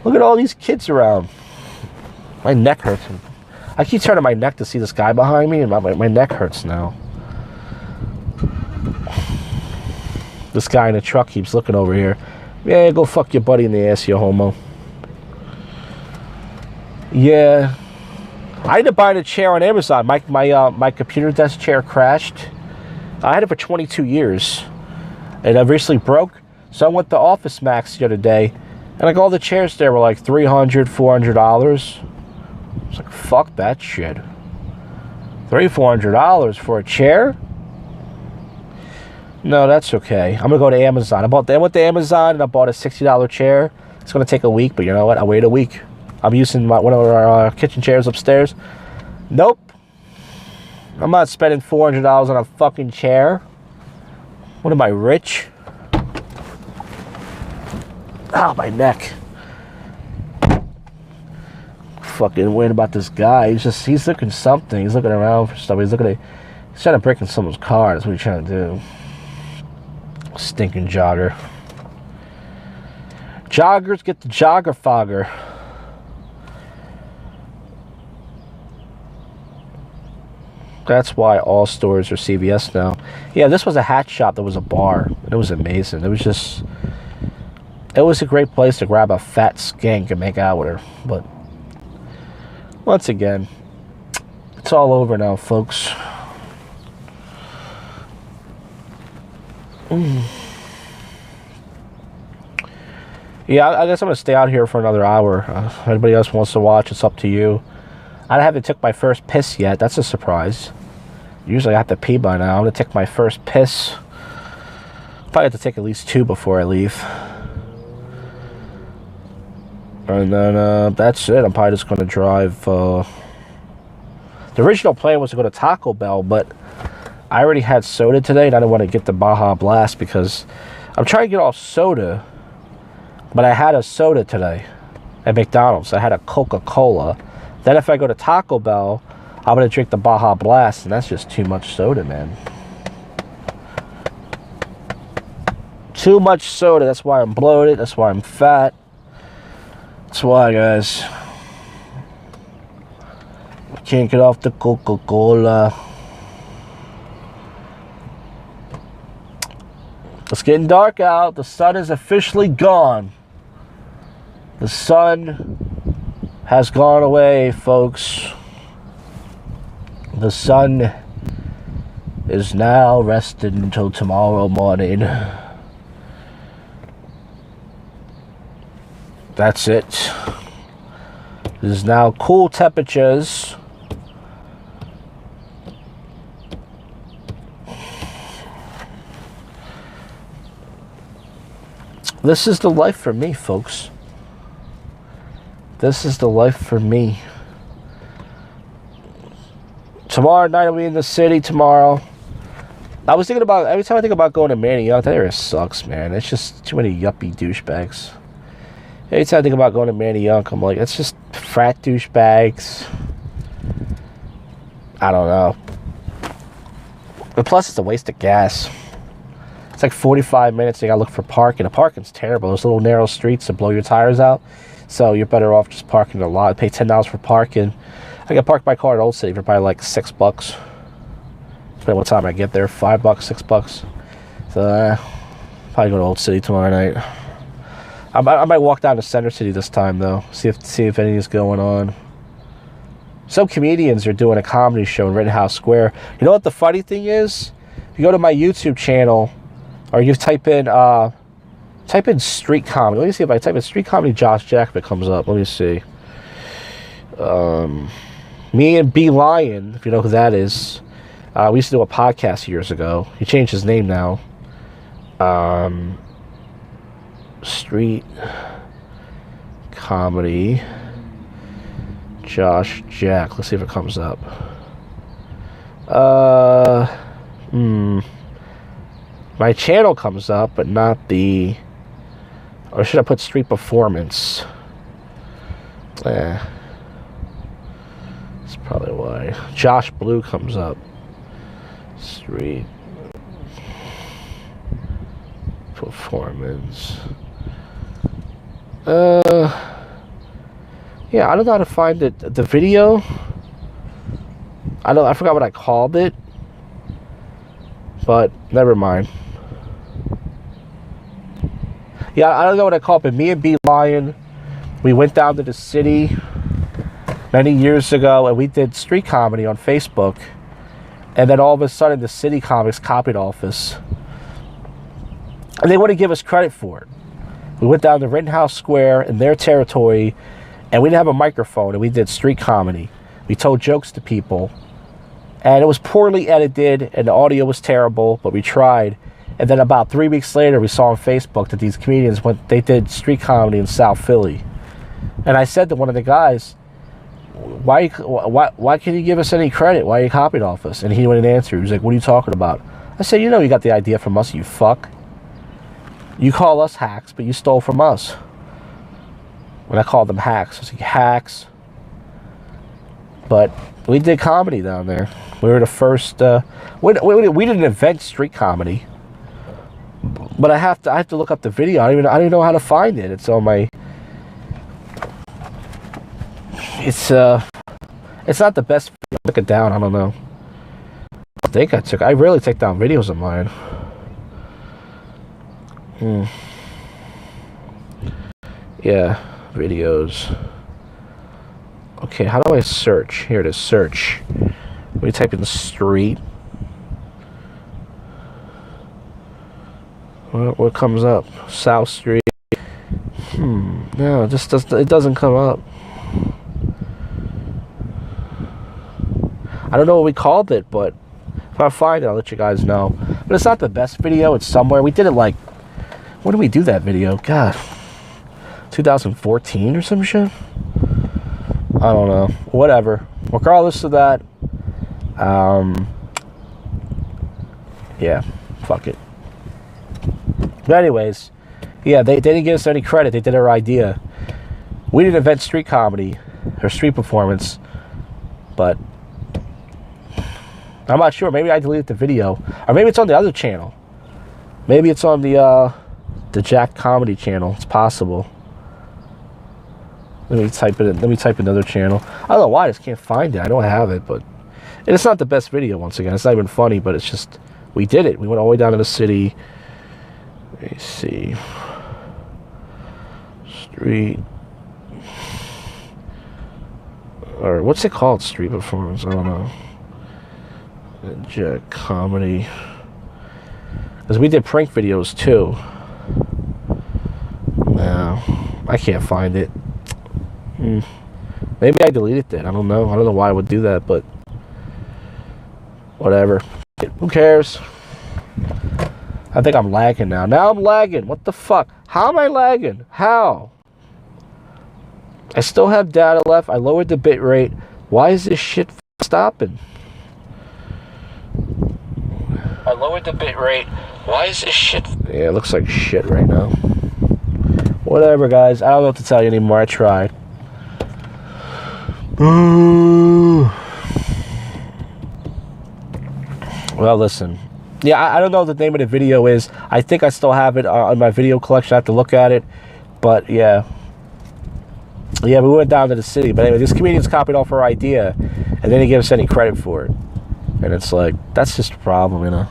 Look at all these kids around. My neck hurts. I keep turning my neck to see this guy behind me, and my neck hurts now. This guy in the truck keeps looking over here. Yeah, go fuck your buddy in the ass, you homo. Yeah. I had to buy the chair on Amazon. My computer desk chair crashed. I had it for 22 years. And it recently broke. So I went to Office Max the other day. And like all the chairs there were like $300, $400. I was like, fuck that shit. $300-$400 for a chair? No, that's okay. I'm going to go to Amazon. I went to Amazon and I bought a $60 chair. It's going to take a week, but you know what? I wait a week. I'm using one of our kitchen chairs upstairs. Nope. I'm not spending $400 on a fucking chair. What am I, rich? Oh, my neck. Fucking worried about this guy. He's looking something. He's looking around for stuff. He's trying to break in someone's car. That's what he's trying to do. Stinking jogger. Joggers get the jogger fogger. That's why all stores are CVS now. Yeah, this was a hat shop that was a bar. It was amazing. It was a great place to grab a fat skank and make out with her. But once again, it's all over now, folks. Yeah, I guess I'm going to stay out here for another hour. If anybody else wants to watch, it's up to you. I haven't took my first piss yet. That's a surprise. Usually I have to pee by now. I'm going to take my first piss. Probably have to take at least 2 before I leave. And then that's it. I'm probably just going to drive. The original plan was to go to Taco Bell, but I already had soda today, and I didn't want to get the Baja Blast because I'm trying to get off soda. But I had a soda today at McDonald's. I had a Coca-Cola. Then if I go to Taco Bell, I'm going to drink the Baja Blast, and that's just too much soda, man. Too much soda. That's why I'm bloated. That's why I'm fat. That's why, guys. I can't get off the Coca-Cola. It's getting dark out. The sun is officially gone. The sun has gone away, folks. The sun is now rested until tomorrow morning. That's it. It is now cool temperatures. This is the life for me, folks. This is the life for me. Tomorrow night I'll be in the city tomorrow. I was thinking about, every time I think about going to Manayunk, that area sucks, man. It's just too many yuppie douchebags. Every time I think about going to Manayunk, I'm like, it's just frat douchebags. I don't know. But plus, it's a waste of gas. It's like 45 minutes. You gotta look for parking. The parking's terrible. Those little narrow streets that blow your tires out. So you're better off just parking in a lot. Pay $10 for parking. I can park my car at Old City for probably like $6. Depending on what time I get there, $5, $6. So probably go to Old City tomorrow night. I might walk down to Center City this time though. See if anything's going on. Some comedians are doing a comedy show in Rittenhouse Square. You know what the funny thing is? If you go to my YouTube channel, or you type in street comedy. Let me see if I type in street comedy Josh Jack if it comes up. Let me see. Me and B Lion, if you know who that is. We used to do a podcast years ago. He changed his name now. Street comedy Josh Jack. Let's see if it comes up. My channel comes up, but not the... Or should I put street performance? That's probably why. Josh Blue comes up. Street performance. Yeah, I don't know how to find it. The video. I forgot what I called it. But never mind. Yeah, I don't know what I called it, but me and B Lion, we went down to the city many years ago and we did street comedy on Facebook. And then all of a sudden the City Comics copied off us. And they wouldn't give us credit for it. We went down to Rittenhouse Square in their territory and we didn't have a microphone and we did street comedy. We told jokes to people. And it was poorly edited and the audio was terrible, but we tried. And then about 3 weeks later, we saw on Facebook that these comedians they did street comedy in South Philly. And I said to one of the guys, why can't you give us any credit? Why are you copied off us? And he wouldn't answer. He was like, what are you talking about? I said, you know you got the idea from us, you fuck. You call us hacks, but you stole from us. When I called them hacks, I was like, hacks. But we did comedy down there. We were the first. We didn't invent street comedy. But I have to look up the video. I don't even know how to find it. It's on my. It's not the best. Took it down. I don't know. I rarely take down videos of mine. Yeah, videos. Okay, how do I search? Here it is, search. Let me type in street. What comes up? South Street. No, it doesn't come up. I don't know what we called it, but if I find it, I'll let you guys know. But it's not the best video. It's somewhere. We did it like, when did we do that video? God, 2014 or some shit? I don't know. Whatever. Regardless of that, yeah, fuck it. But anyways, yeah, they didn't give us any credit. They did our idea. We didn't invent street comedy or street performance, but I'm not sure. Maybe I deleted the video, or maybe it's on the other channel. Maybe it's on the Jack Comedy channel. It's possible. Let me type it in. Let me type another channel. I don't know why I just can't find it. I don't have it, but it's not the best video. Once again, it's not even funny, but it's just we did it. We went all the way down to the city. Let me see. Street. Or what's it called? Street performance. I don't know. Jack Comedy. Because we did prank videos too. Now. I can't find it. Maybe I deleted it. I don't know. I don't know why I would do that, but whatever. Who cares? I think I'm lagging now. Now I'm lagging. What the fuck? How am I lagging? How? I still have data left. I lowered the bit rate. Why is this shit stopping? I lowered the bit rate. Why is this shit? Yeah, it looks like shit right now. Whatever, guys. I don't know what to tell you anymore. I tried. Well, listen. Yeah, I don't know what the name of the video is. I think I still have it on my video collection. I have to look at it. But, yeah. Yeah, we went down to the city. But anyway, this comedian's copied off our idea. And then he gave us any credit for it. And it's like, that's just a problem, you know.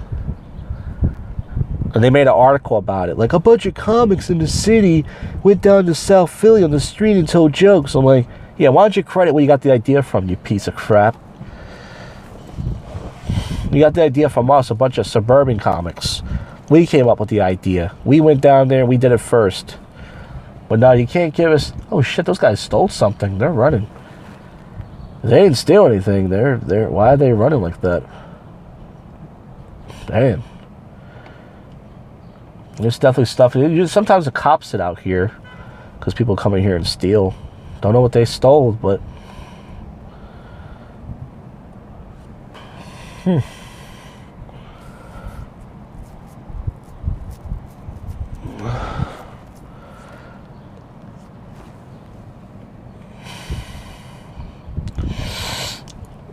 And they made an article about it. Like, a bunch of comics in the city went down to South Philly on the street and told jokes. I'm like, yeah, why don't you credit where you got the idea from, you piece of crap? You got the idea from us, a bunch of suburban comics. We came up with the idea. We went down there and we did it first. But now you can't give us... Oh, shit, those guys stole something. They're running. They didn't steal anything. They're why are they running like that? Damn. There's definitely stuff. Sometimes the cops sit out here because people come in here and steal. Don't know what they stole, but...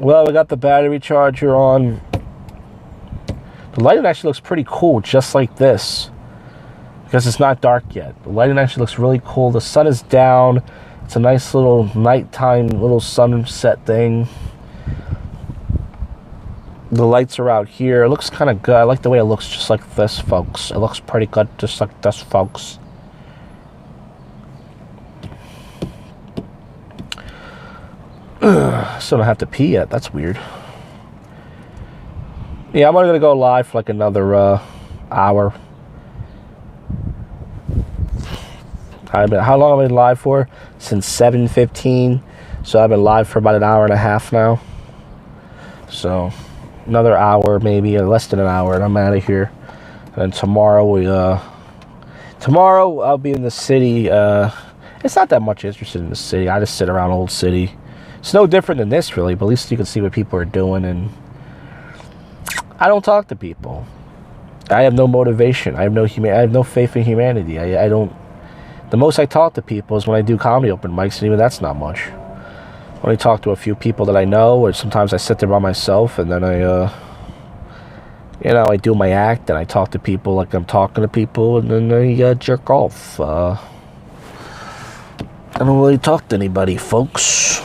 Well, we got the battery charger on. The lighting actually looks pretty cool, just like this. Because it's not dark yet. The lighting actually looks really cool. The sun is down. It's a nice little nighttime, little sunset thing. The lights are out here. It looks kind of good. I like the way it looks just like this, folks. It looks pretty good just like this, folks. Still don't have to pee yet. That's weird. Yeah, I'm only gonna go live for like another hour. How long have I been live for? Since 7:15. So I've been live for about an hour and a half now. So another hour, maybe, or less than an hour, and I'm out of here. And tomorrow tomorrow I'll be in the city. It's not that much interested in the city. I just sit around Old City. It's no different than this, really, but at least you can see what people are doing, and I don't talk to people. I have no motivation. I have no faith in humanity. I don't. The most I talk to people is when I do comedy open mics, and even that's not much. I only talk to a few people that I know, or sometimes I sit there by myself, and then I do my act, and I talk to people like I'm talking to people, and then I jerk off. I don't really talk to anybody, folks.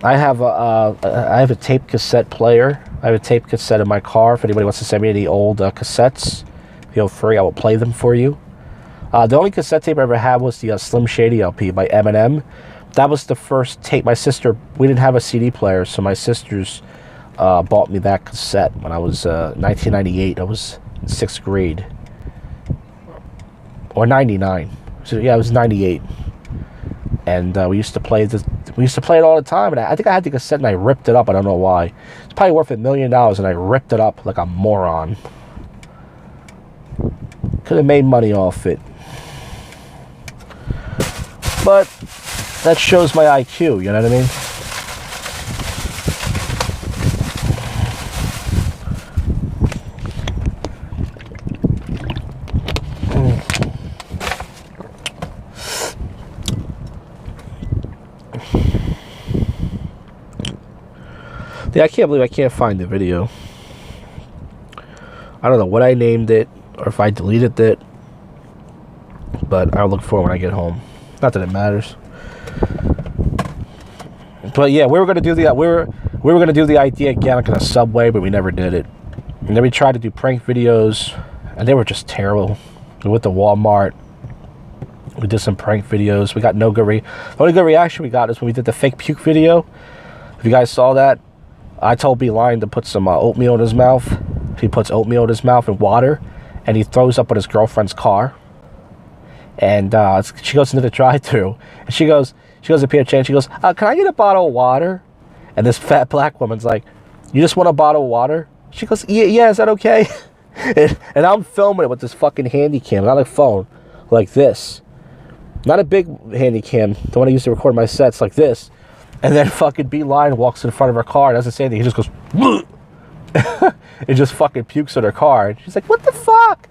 I have a tape cassette player. I have a tape cassette in my car. If anybody wants to send me any old cassettes, feel free. I will play them for you. The only cassette tape I ever had was the Slim Shady LP by Eminem. That was the first tape. My sister, we didn't have a CD player, so my sisters bought me that cassette when I was 1998. I was in 6th grade. Or 99. So yeah, it was 98. And we used to play it all the time, and I think I had the cassette and I ripped it up. I don't know why. It's probably worth $1 million, and I ripped it up like a moron. Could have made money off it, but that shows my IQ. You know what I mean? Yeah, I can't believe I can't find the video. I don't know what I named it or if I deleted it, but I'll look for it when I get home. Not that it matters. But yeah, we were gonna do the idea again, like in a Subway, but we never did it. And then we tried to do prank videos, and they were just terrible. We went to Walmart. We did some prank videos. We got no good the only good reaction we got is when we did the fake puke video. If you guys saw that, I told B Line to put some oatmeal in his mouth. He puts oatmeal in his mouth and water, and he throws up on his girlfriend's car. And she goes into the drive-thru, and she goes to Peter Chan. She goes, "Can I get a bottle of water?" And this fat black woman's like, "You just want a bottle of water?" She goes, "Yeah, is that okay?" and I'm filming it with this fucking handy cam, not a phone, like this. Not a big handy cam, the one I used to record my sets, like this. And then fucking B-Line walks in front of her car, doesn't say anything, he just goes, and just fucking pukes in her car. And she's like, "What the fuck?"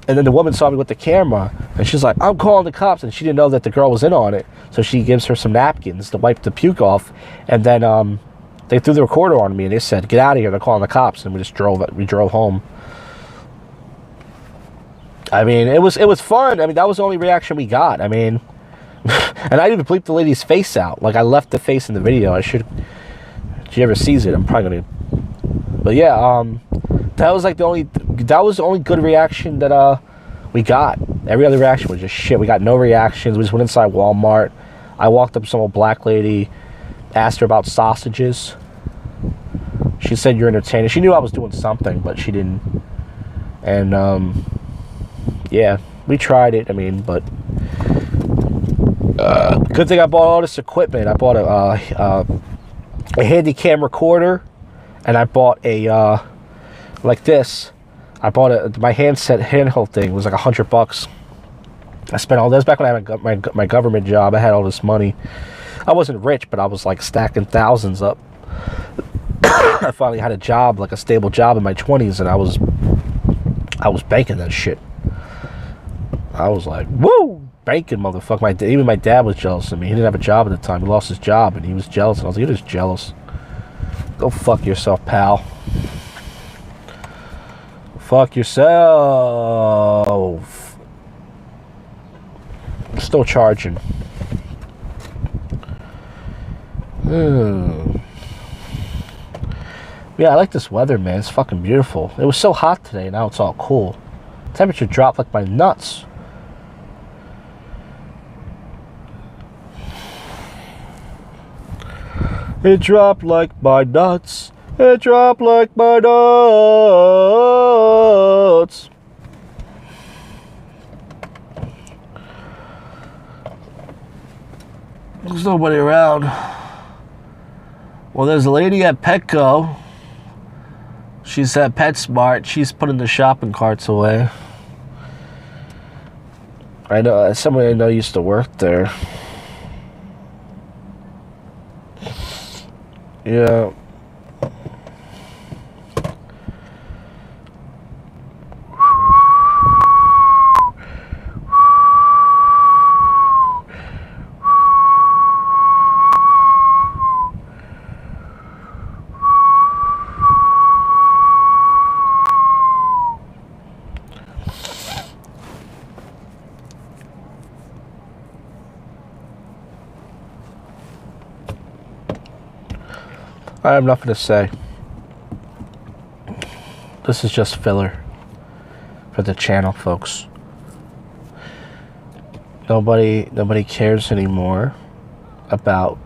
And then the woman saw me with the camera, and she's like, "I'm calling the cops." And she didn't know that the girl was in on it. So she gives her some napkins to wipe the puke off. And then they threw the recorder on me, and they said, "Get out of here, they're calling the cops." And we drove home. I mean, it was fun. I mean, that was the only reaction we got. I mean, and I even bleeped the lady's face out. Like, I left the face in the video. If she ever sees it, I'm probably gonna. But yeah, that was the only good reaction that we got. Every other reaction was just shit. We got no reactions. We just went inside Walmart. I walked up to some old black lady, asked her about sausages. She said, "You're entertaining." She knew I was doing something, but she didn't. And yeah, we tried it. I mean, but good thing I bought all this equipment. I bought a Handycam recorder, and I bought a like this. I bought my handheld thing. It was like $100. I spent all this back when I had my government job. I had all this money. I wasn't rich, but I was like stacking thousands up. I finally had a job, like a stable job in my 20s, and I was banking that shit. I was like, woo, banking, motherfucker. Even my dad was jealous of me. He didn't have a job at the time. He lost his job, and he was jealous. And I was like, "You're just jealous. Go fuck yourself, pal. Fuck yourself." Still charging. Yeah, I like this weather, man. It's fucking beautiful. It was so hot today, now it's all cool. Temperature dropped like my nuts. It dropped like my nuts. It dropped like my nuts. There's nobody around. Well, there's a lady at Petco. She's at PetSmart. She's putting the shopping carts away. I know somebody I know used to work there. Yeah. I have nothing to say. This is just filler for the channel, folks. Nobody cares anymore about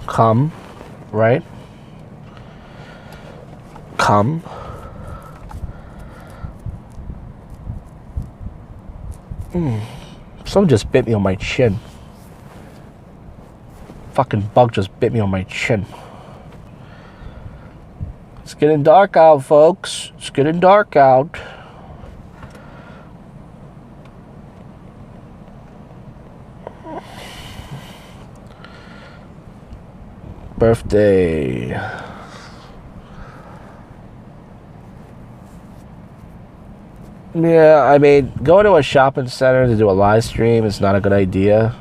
cum, right? Cum. Someone just bit me on my chin. Fucking bug just bit me on my chin. It's getting dark out, folks. It's getting dark out. Birthday. Yeah, I mean, going to a shopping center to do a live stream is not a good idea.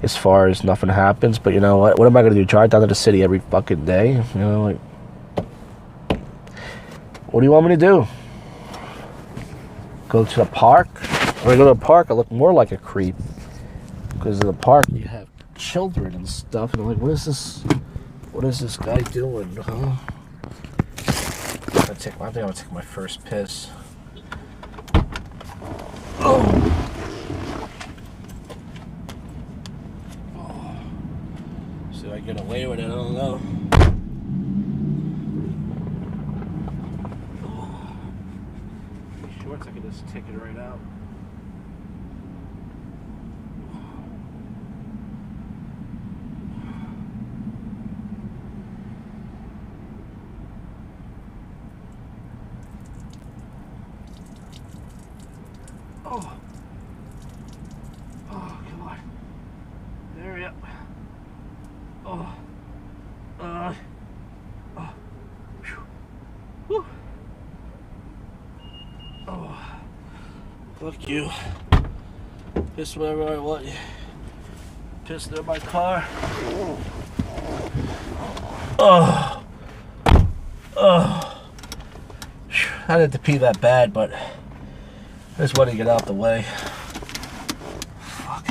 As far as nothing happens, but you know what? What am I gonna do? Drive down to the city every fucking day? You know, like, what do you want me to do? Go to the park? When I go to the park, I look more like a creep. Because in the park, you have children and stuff, and I'm like, what is this? What is this guy doing? Huh? I think I'm gonna take my first piss. Oh. See if I get away with it, I don't know. Short I can just take it right out. Oh. Oh, come on. There we go. Oh. Oh. Whew. Oh. Fuck you. Piss wherever I want you. Piss in my car. Oh. Oh. I didn't have to pee that bad, but I just wanted to get out the way. Fuck.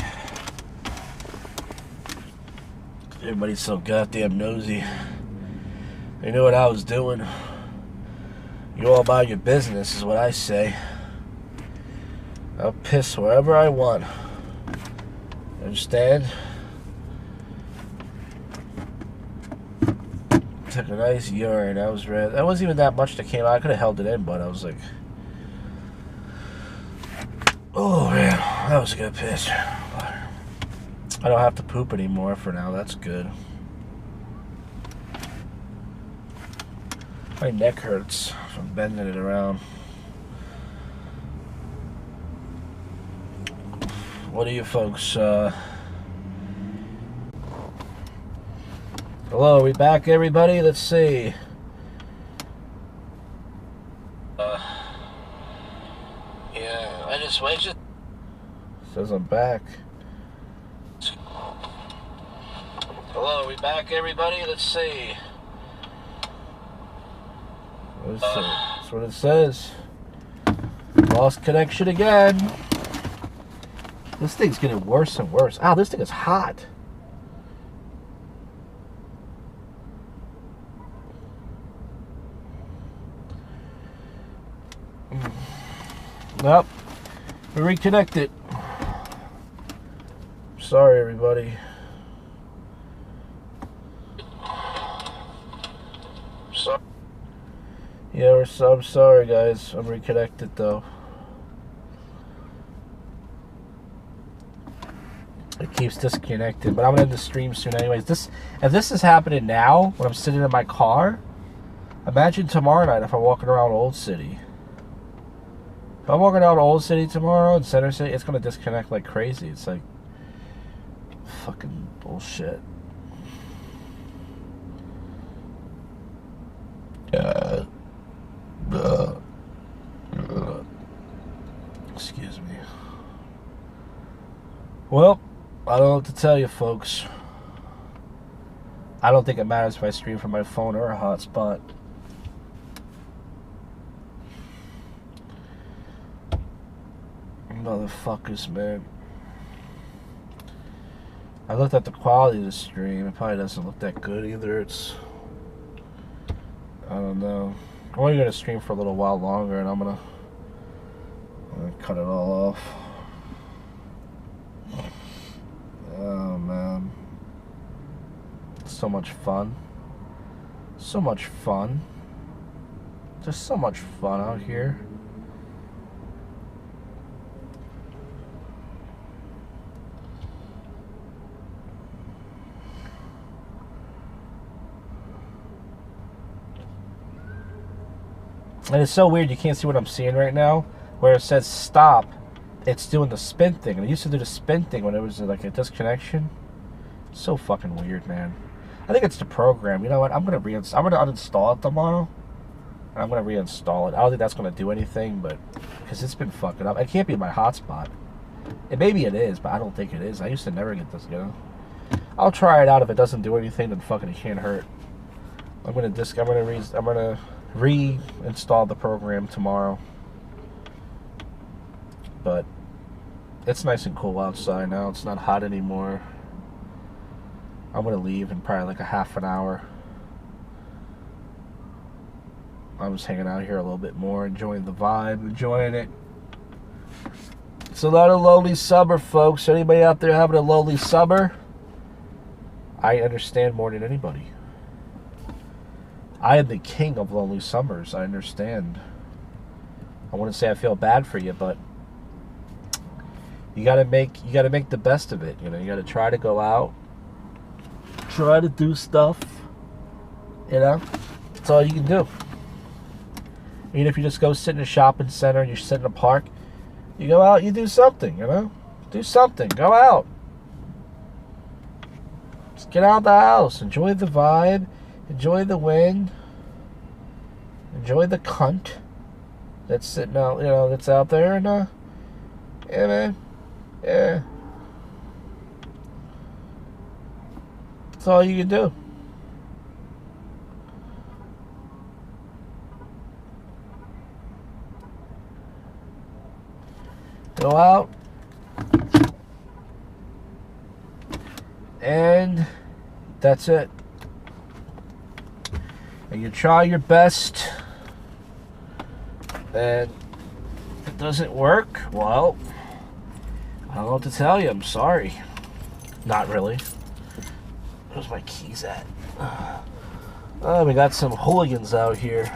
Everybody's so goddamn nosy. They knew what I was doing. You all about your business is what I say. I'll piss wherever I want. Understand? Took a nice urine. That was red. That wasn't even that much that came out. I could have held it in, but I was like, oh man, that was a good piss. I don't have to poop anymore for now. That's good. My neck hurts from bending it around. What do you folks, hello, are we back, everybody? Let's see. Yeah, I just waited. Says I'm back. Hello, are we back, everybody? Let's see. That's what it says. Lost connection again. This thing's getting worse and worse. Ow, this thing is hot. Nope. We reconnected. Sorry, everybody. Yeah, I'm sorry, guys. I'm reconnected, though. It keeps disconnected, but I'm gonna end the stream soon anyways. If this is happening now, when I'm sitting in my car, imagine tomorrow night if I'm walking around Old City. If I'm walking around Old City tomorrow in Center City, it's gonna disconnect like crazy. It's like fucking bullshit. Excuse me. Well, I don't know what to tell you, folks. I don't think it matters if I stream from my phone or a hotspot. Motherfuckers, man. I looked at the quality of the stream. It probably doesn't look that good either. It's... I don't know. I'm only going to stream for a little while longer, and I'm gonna cut it all off. Oh, man. So much fun. So much fun. Just so much fun out here. And it's so weird, you can't see what I'm seeing right now. Where it says stop, it's doing the spin thing. And it used to do the spin thing when it was like a disconnection. So fucking weird, man. I think it's the program. You know what? I'm gonna uninstall it tomorrow. And I'm gonna reinstall it. I don't think that's gonna do anything, but because it's been fucking up. It can't be my hotspot. Maybe it is, but I don't think it is. I used to never get this, you know. I'll try it out. If it doesn't do anything, then fucking it can't hurt. I'm gonna reinstall the program tomorrow. But it's nice and cool outside now. It's not hot anymore. I'm gonna leave in probably like a half an hour. I'm just hanging out here a little bit more, enjoying the vibe, enjoying it. It's a lot of lonely summer, folks. Anybody out there having a lonely summer? I understand more than anybody. I am the king of lonely summers. I understand. I wouldn't say I feel bad for you, but you gotta make the best of it. You know, you gotta try to go out, try to do stuff. You know, that's all you can do. Even if you just go sit in a shopping center and you sit in a park, you go out, you do something. You know, do something. Go out. Just get out of the house. Enjoy the vibe. Enjoy the wind. Enjoy the cunt that's sitting out, you know, that's out there, and yeah, man, yeah, that's all you can do. Go out and that's it. And you try your best, and if it doesn't work, well, I don't know what to tell you. I'm sorry. Not really. Where's my keys at? Oh, we got some hooligans out here.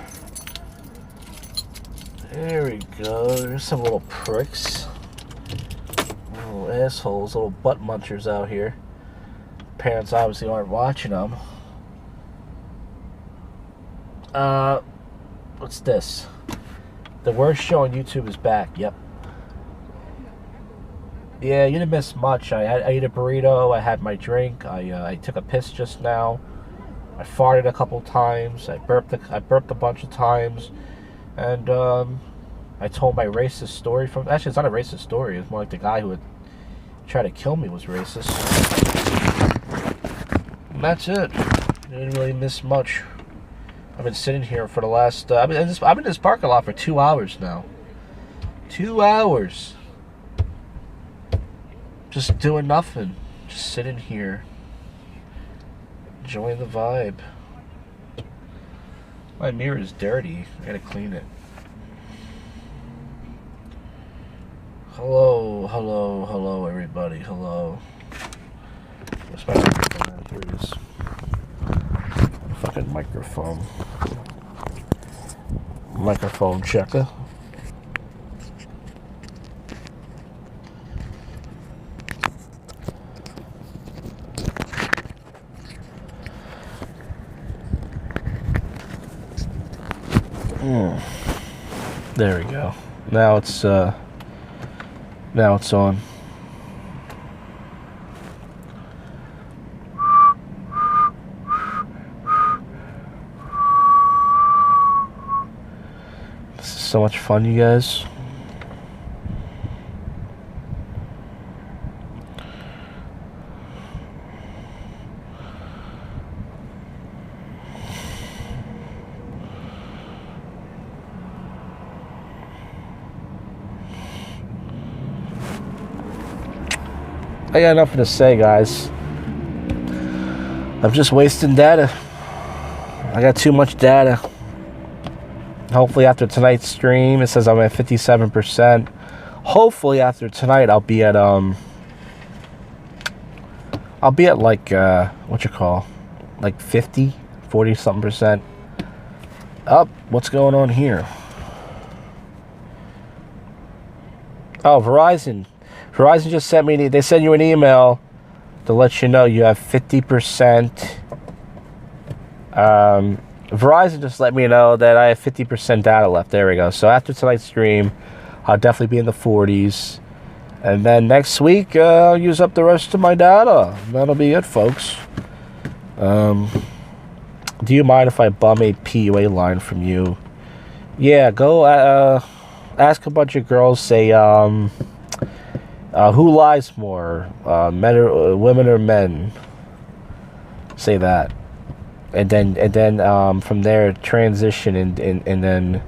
There we go. There's some little pricks. Little assholes, little butt munchers out here. Parents obviously aren't watching them. What's this? The worst show on YouTube is back. Yep. Yeah, you didn't miss much. I ate a burrito. I had my drink. I took a piss just now. I farted a couple times. I burped a bunch of times, and I told my racist story from. Actually, it's not a racist story. It's more like the guy who would try to kill me was racist. And that's it. I didn't really miss much. I've been sitting here for the last... I've been in this parking lot for 2 hours now. 2 hours. Just doing nothing. Just sitting here. Enjoying the vibe. My mirror is dirty. I gotta clean it. Hello, hello, hello, everybody. Hello. Where's my microphone? Here it is. Fucking microphone. Microphone checker. There we go. Now it's on. So much fun, you guys. I got nothing to say, guys. I'm just wasting data. I got too much data. Hopefully after tonight's stream, it says I'm at 57%. Hopefully after tonight, I'll be at like what you call, like 40 something percent. Up. What's going on here? Oh, Verizon just sent me. They sent you an email to let you know you have 50%. Verizon just let me know that I have 50% data left. There we go. So after tonight's stream, I'll definitely be in the 40s. And then next week, I'll use up the rest of my data. That'll be it, folks. Do you mind if I bum a PUA line from you? Yeah, go ask a bunch of girls, say, who lies more, women or men? Say that. And then from there transition and then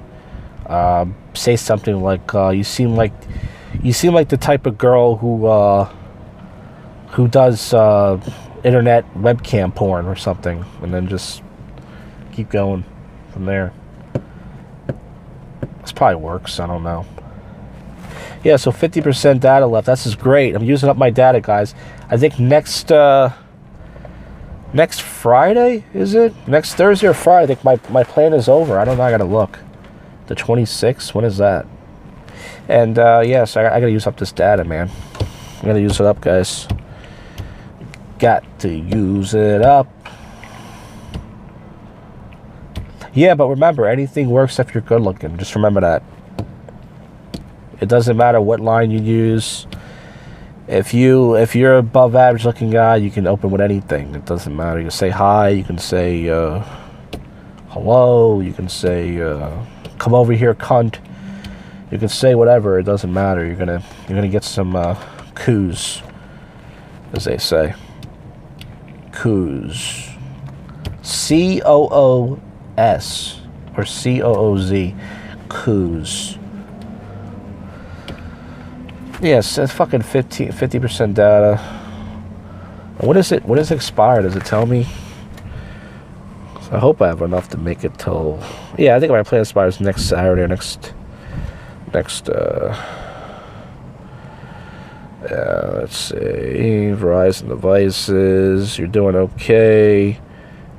say something like you seem like the type of girl who does internet webcam porn or something, and then just keep going from there. This probably works. I don't know. Yeah, so 50% data left. That's just great. I'm using up my data, guys. I think next Friday, is it? Next Thursday or Friday, I think my plan is over. I don't know. I gotta look. The 26th? When is that? And yes, I gotta use up this data, man. I gotta use it up, guys. Got to use it up. Yeah, but remember, anything works if you're good looking. Just remember that. It doesn't matter what line you use. If you're above average looking guy, you can open with anything. It doesn't matter. You can say hi. You can say hello. You can say come over here, cunt. You can say whatever. It doesn't matter. You're gonna get some coos, as they say. Coos. COOS or COOZ. Coos. Yes, it's fucking 50% data. What is it? What is expired? Does it tell me? So I hope I have enough to make it till. Yeah, I think my plan expires next Saturday. Next. Let's see. Verizon devices. You're doing okay.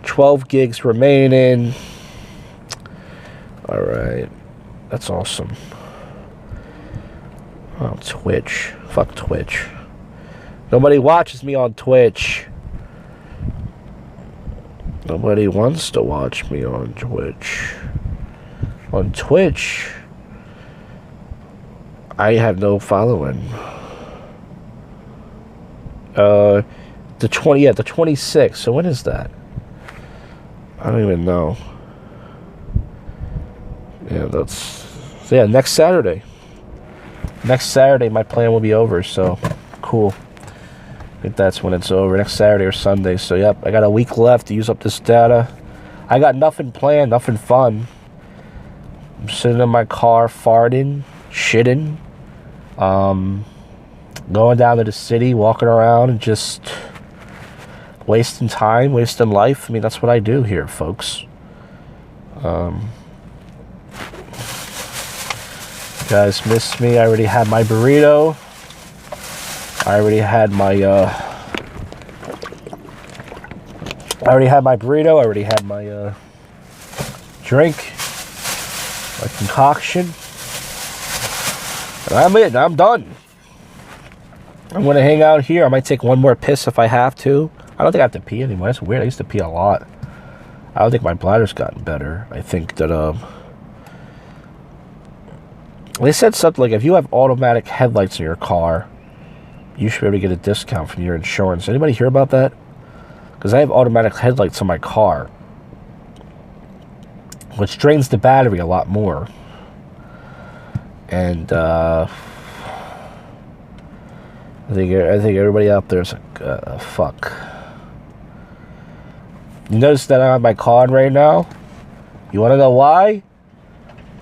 12 gigs remaining. All right, that's awesome. Oh, Twitch. Fuck Twitch. Nobody watches me on Twitch. Nobody wants to watch me on Twitch. On Twitch, I have no following. The 26th. So when is that? I don't even know. Yeah, next Saturday. Next Saturday, my plan will be over, so cool. I think that's when it's over, next Saturday or Sunday. So, yep, I got a week left to use up this data. I got nothing planned, nothing fun. I'm sitting in my car, farting, shitting, going down to the city, walking around, and just wasting time, wasting life. I mean, that's what I do here, folks. You guys missed me. I already had my burrito. I already had my burrito. I already had my drink, my concoction. And I'm it. I'm done. I'm gonna hang out here. I might take one more piss if I have to. I don't think I have to pee anymore. That's weird. I used to pee a lot. I don't think my bladder's gotten better. I think that they said something like if you have automatic headlights in your car, you should be able to get a discount from your insurance. Anybody hear about that? Because I have automatic headlights in my car, which drains the battery a lot more. And I think everybody out there is a fuck. You notice that I'm on my car right now? You want to know why?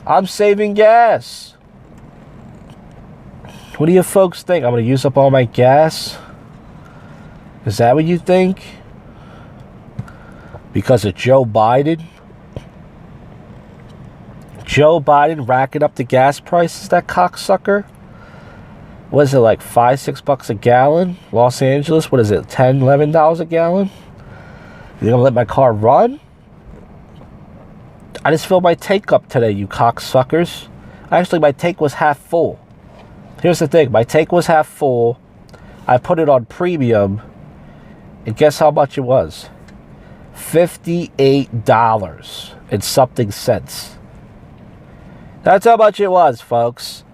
I'm saving gas. What do you folks think? I'm going to use up all my gas? Is that what you think? Because of Joe Biden? Joe Biden racking up the gas prices, that cocksucker? What is it, like $5-6 a gallon? Los Angeles, what is it, $10-11 a gallon? You gonna let my car run? I just filled my tank up today, you cocksuckers. Actually, my tank was half full. Here's the thing, my tank was half full. I put it on premium, and guess how much it was? $58 and something cents. That's how much it was, folks.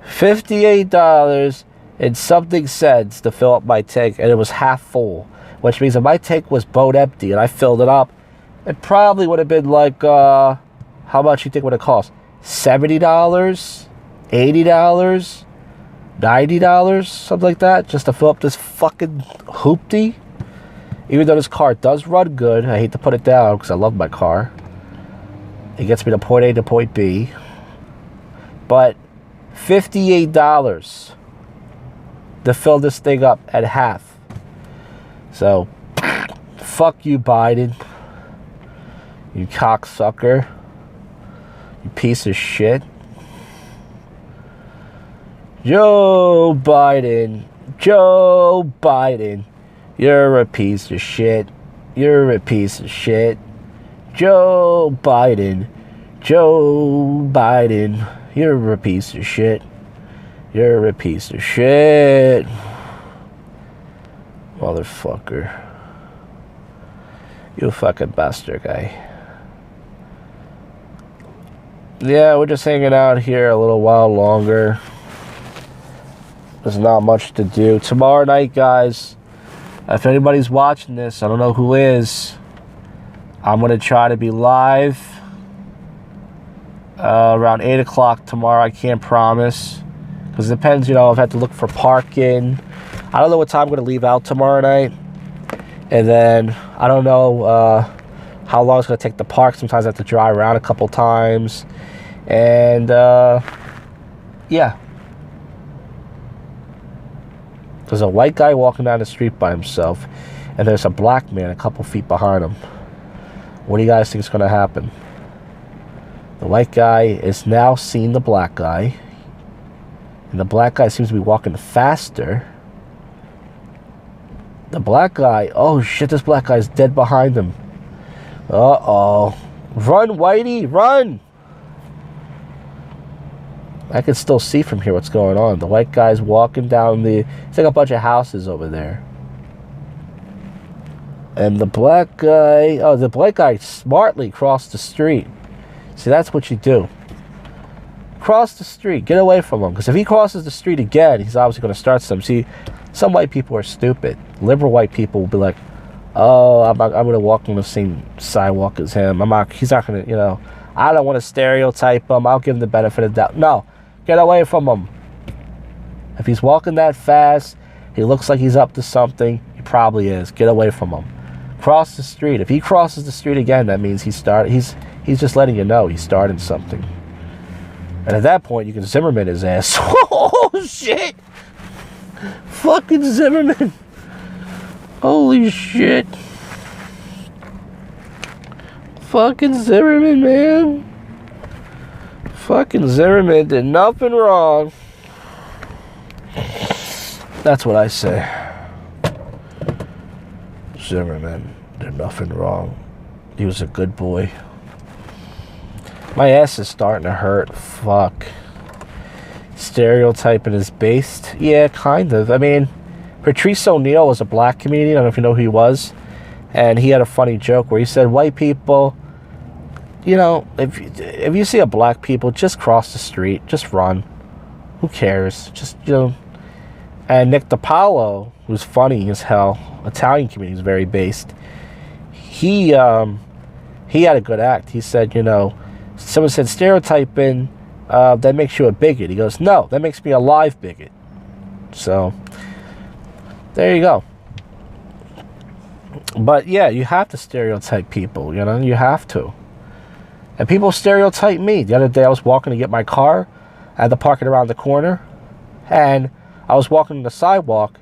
$58 and something cents to fill up my tank, and it was half full. Which means if my tank was bone empty and I filled it up, it probably would have been like, how much you think would it cost? $70? $80? $90? Something like that, just to fill up this fucking hoopty? Even though this car does run good, I hate to put it down because I love my car. It gets me to point A to point B. But $58 to fill this thing up at half. So, fuck you, Biden. You cocksucker. You piece of shit. Joe Biden. Joe Biden. You're a piece of shit. You're a piece of shit. Joe Biden. Joe Biden. You're a piece of shit. You're a piece of shit. Motherfucker. You fucking bastard guy. Yeah, we're just hanging out here a little while longer. There's not much to do. Tomorrow night, guys, if anybody's watching this, I don't know who is, I'm going to try to be live around 8 o'clock tomorrow. I can't promise. Because it depends, you know, if I have to look for parking. I don't know what time I'm going to leave out tomorrow night. And then, I don't know how long it's going to take to park. Sometimes I have to drive around a couple times. And, yeah. There's a white guy walking down the street by himself. And there's a black man a couple feet behind him. What do you guys think is going to happen? The white guy is now seeing the black guy. And the black guy seems to be walking faster. The black guy, oh shit, this black guy's dead behind him. Uh-oh. Run, Whitey, run! I can still see from here what's going on. The white guy's walking down the... It's like a bunch of houses over there. And the black guy... Oh, the black guy smartly crossed the street. See, that's what you do. Cross the street. Get away from him. Because if he crosses the street again, he's obviously going to start some. See, some white people are stupid. Liberal white people will be like, oh, I'm going to walk on the same sidewalk as him. He's not going to, you know... I don't want to stereotype him. I'll give him the benefit of the doubt. No. Get away from him. If he's walking that fast, he looks like he's up to something. He probably is. Get away from him. Cross the street. If he crosses the street again, that means he's just letting you know he's starting something. And at that point, you can Zimmerman his ass. Oh, shit. Fucking Zimmerman. Holy shit. Fucking Zimmerman, man. Fucking Zimmerman did nothing wrong. That's what I say. Zimmerman did nothing wrong. He was a good boy. My ass is starting to hurt. Fuck. Stereotyping is based? Yeah, kind of. I mean, Patrice O'Neal was a black comedian. I don't know if you know who he was. And he had a funny joke where he said, white people, you know, if you see a black people, just cross the street. Just run. Who cares? Just, you know. And Nick DiPaolo, who's funny as hell, Italian comedian, is very based. He had a good act. He said, you know, someone said stereotyping, that makes you a bigot. He goes, no, that makes me a live bigot. So, there you go. But yeah, you have to stereotype people, you know, you have to. And people stereotype me. The other day I was walking to get my car. I had to park it around the corner. And I was walking the sidewalk,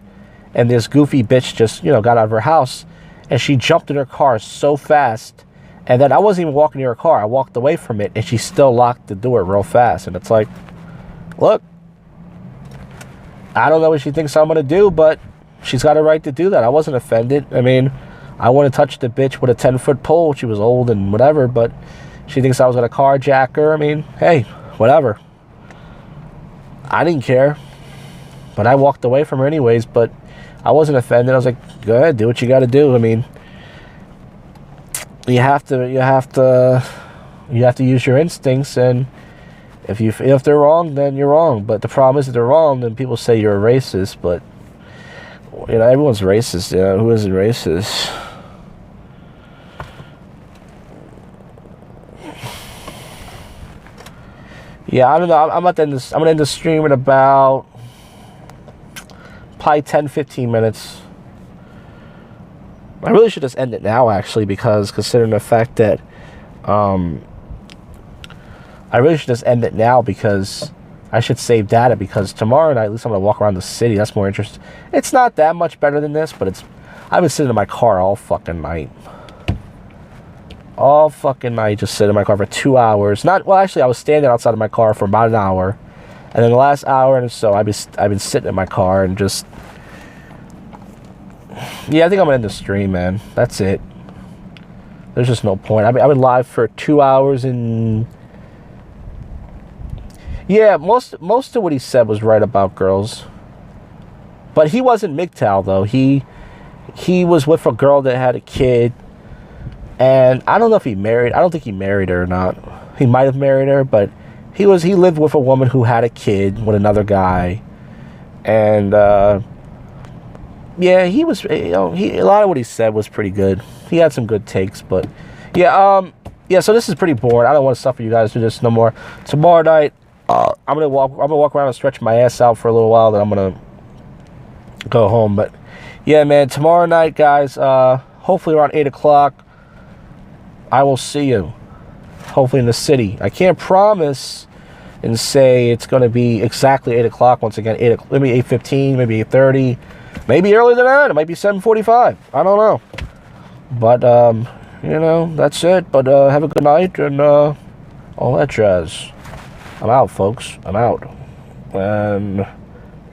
and this goofy bitch just, you know, got out of her house, and she jumped in her car so fast. And then I wasn't even walking near her car. I walked away from it, and she still locked the door real fast. And it's like, look, I don't know what she thinks I'm going to do, but she's got a right to do that. I wasn't offended. I mean, I wouldn't touch the bitch with a 10-foot pole. She was old and whatever, but she thinks I was going to carjack her. I mean, hey, whatever. I didn't care. But I walked away from her anyways, but I wasn't offended. I was like, go ahead, do what you got to do. I mean, you have to use your instincts, and if they're wrong, then you're wrong. But the problem is, if they're wrong, then people say you're a racist. But you know, everyone's racist. You know, who isn't racist? Yeah, I don't know. I'm gonna end the stream in about probably 10-15 minutes. I really should just end it now, actually, because considering the fact that I really should just end it now, because I should save data, because tomorrow night at least I'm gonna walk around the city. That's more interesting. It's not that much better than this, but I've been sitting in my car all fucking night. All fucking night, just sitting in my car for 2 hours. Actually, I was standing outside of my car for about an hour, and then the last hour and so I've been sitting in my car and just, yeah, I think I'm gonna end the stream, man. That's it. There's just no point. I've been live for 2 hours and, Yeah, most of what he said was right about girls. But he wasn't MGTOW though. He was with a girl that had a kid, and I don't know if he married. I don't think he married her or not. He might have married her, but he lived with a woman who had a kid with another guy, and yeah, he was. A lot of what he said was pretty good. He had some good takes, but yeah, yeah. So this is pretty boring. I don't want to suffer you guys through this no more. Tomorrow night, I'm gonna walk around and stretch my ass out for a little while. Then I'm gonna go home. But yeah, man, tomorrow night, guys, hopefully around 8 o'clock, I will see you, hopefully in the city. I can't promise and say it's going to be exactly 8 o'clock. Once again, maybe 8:15, maybe 8:30, maybe earlier than that. It might be 7:45. I don't know. But, you know, that's it. But have a good night and all that jazz. I'm out, folks. I'm out. And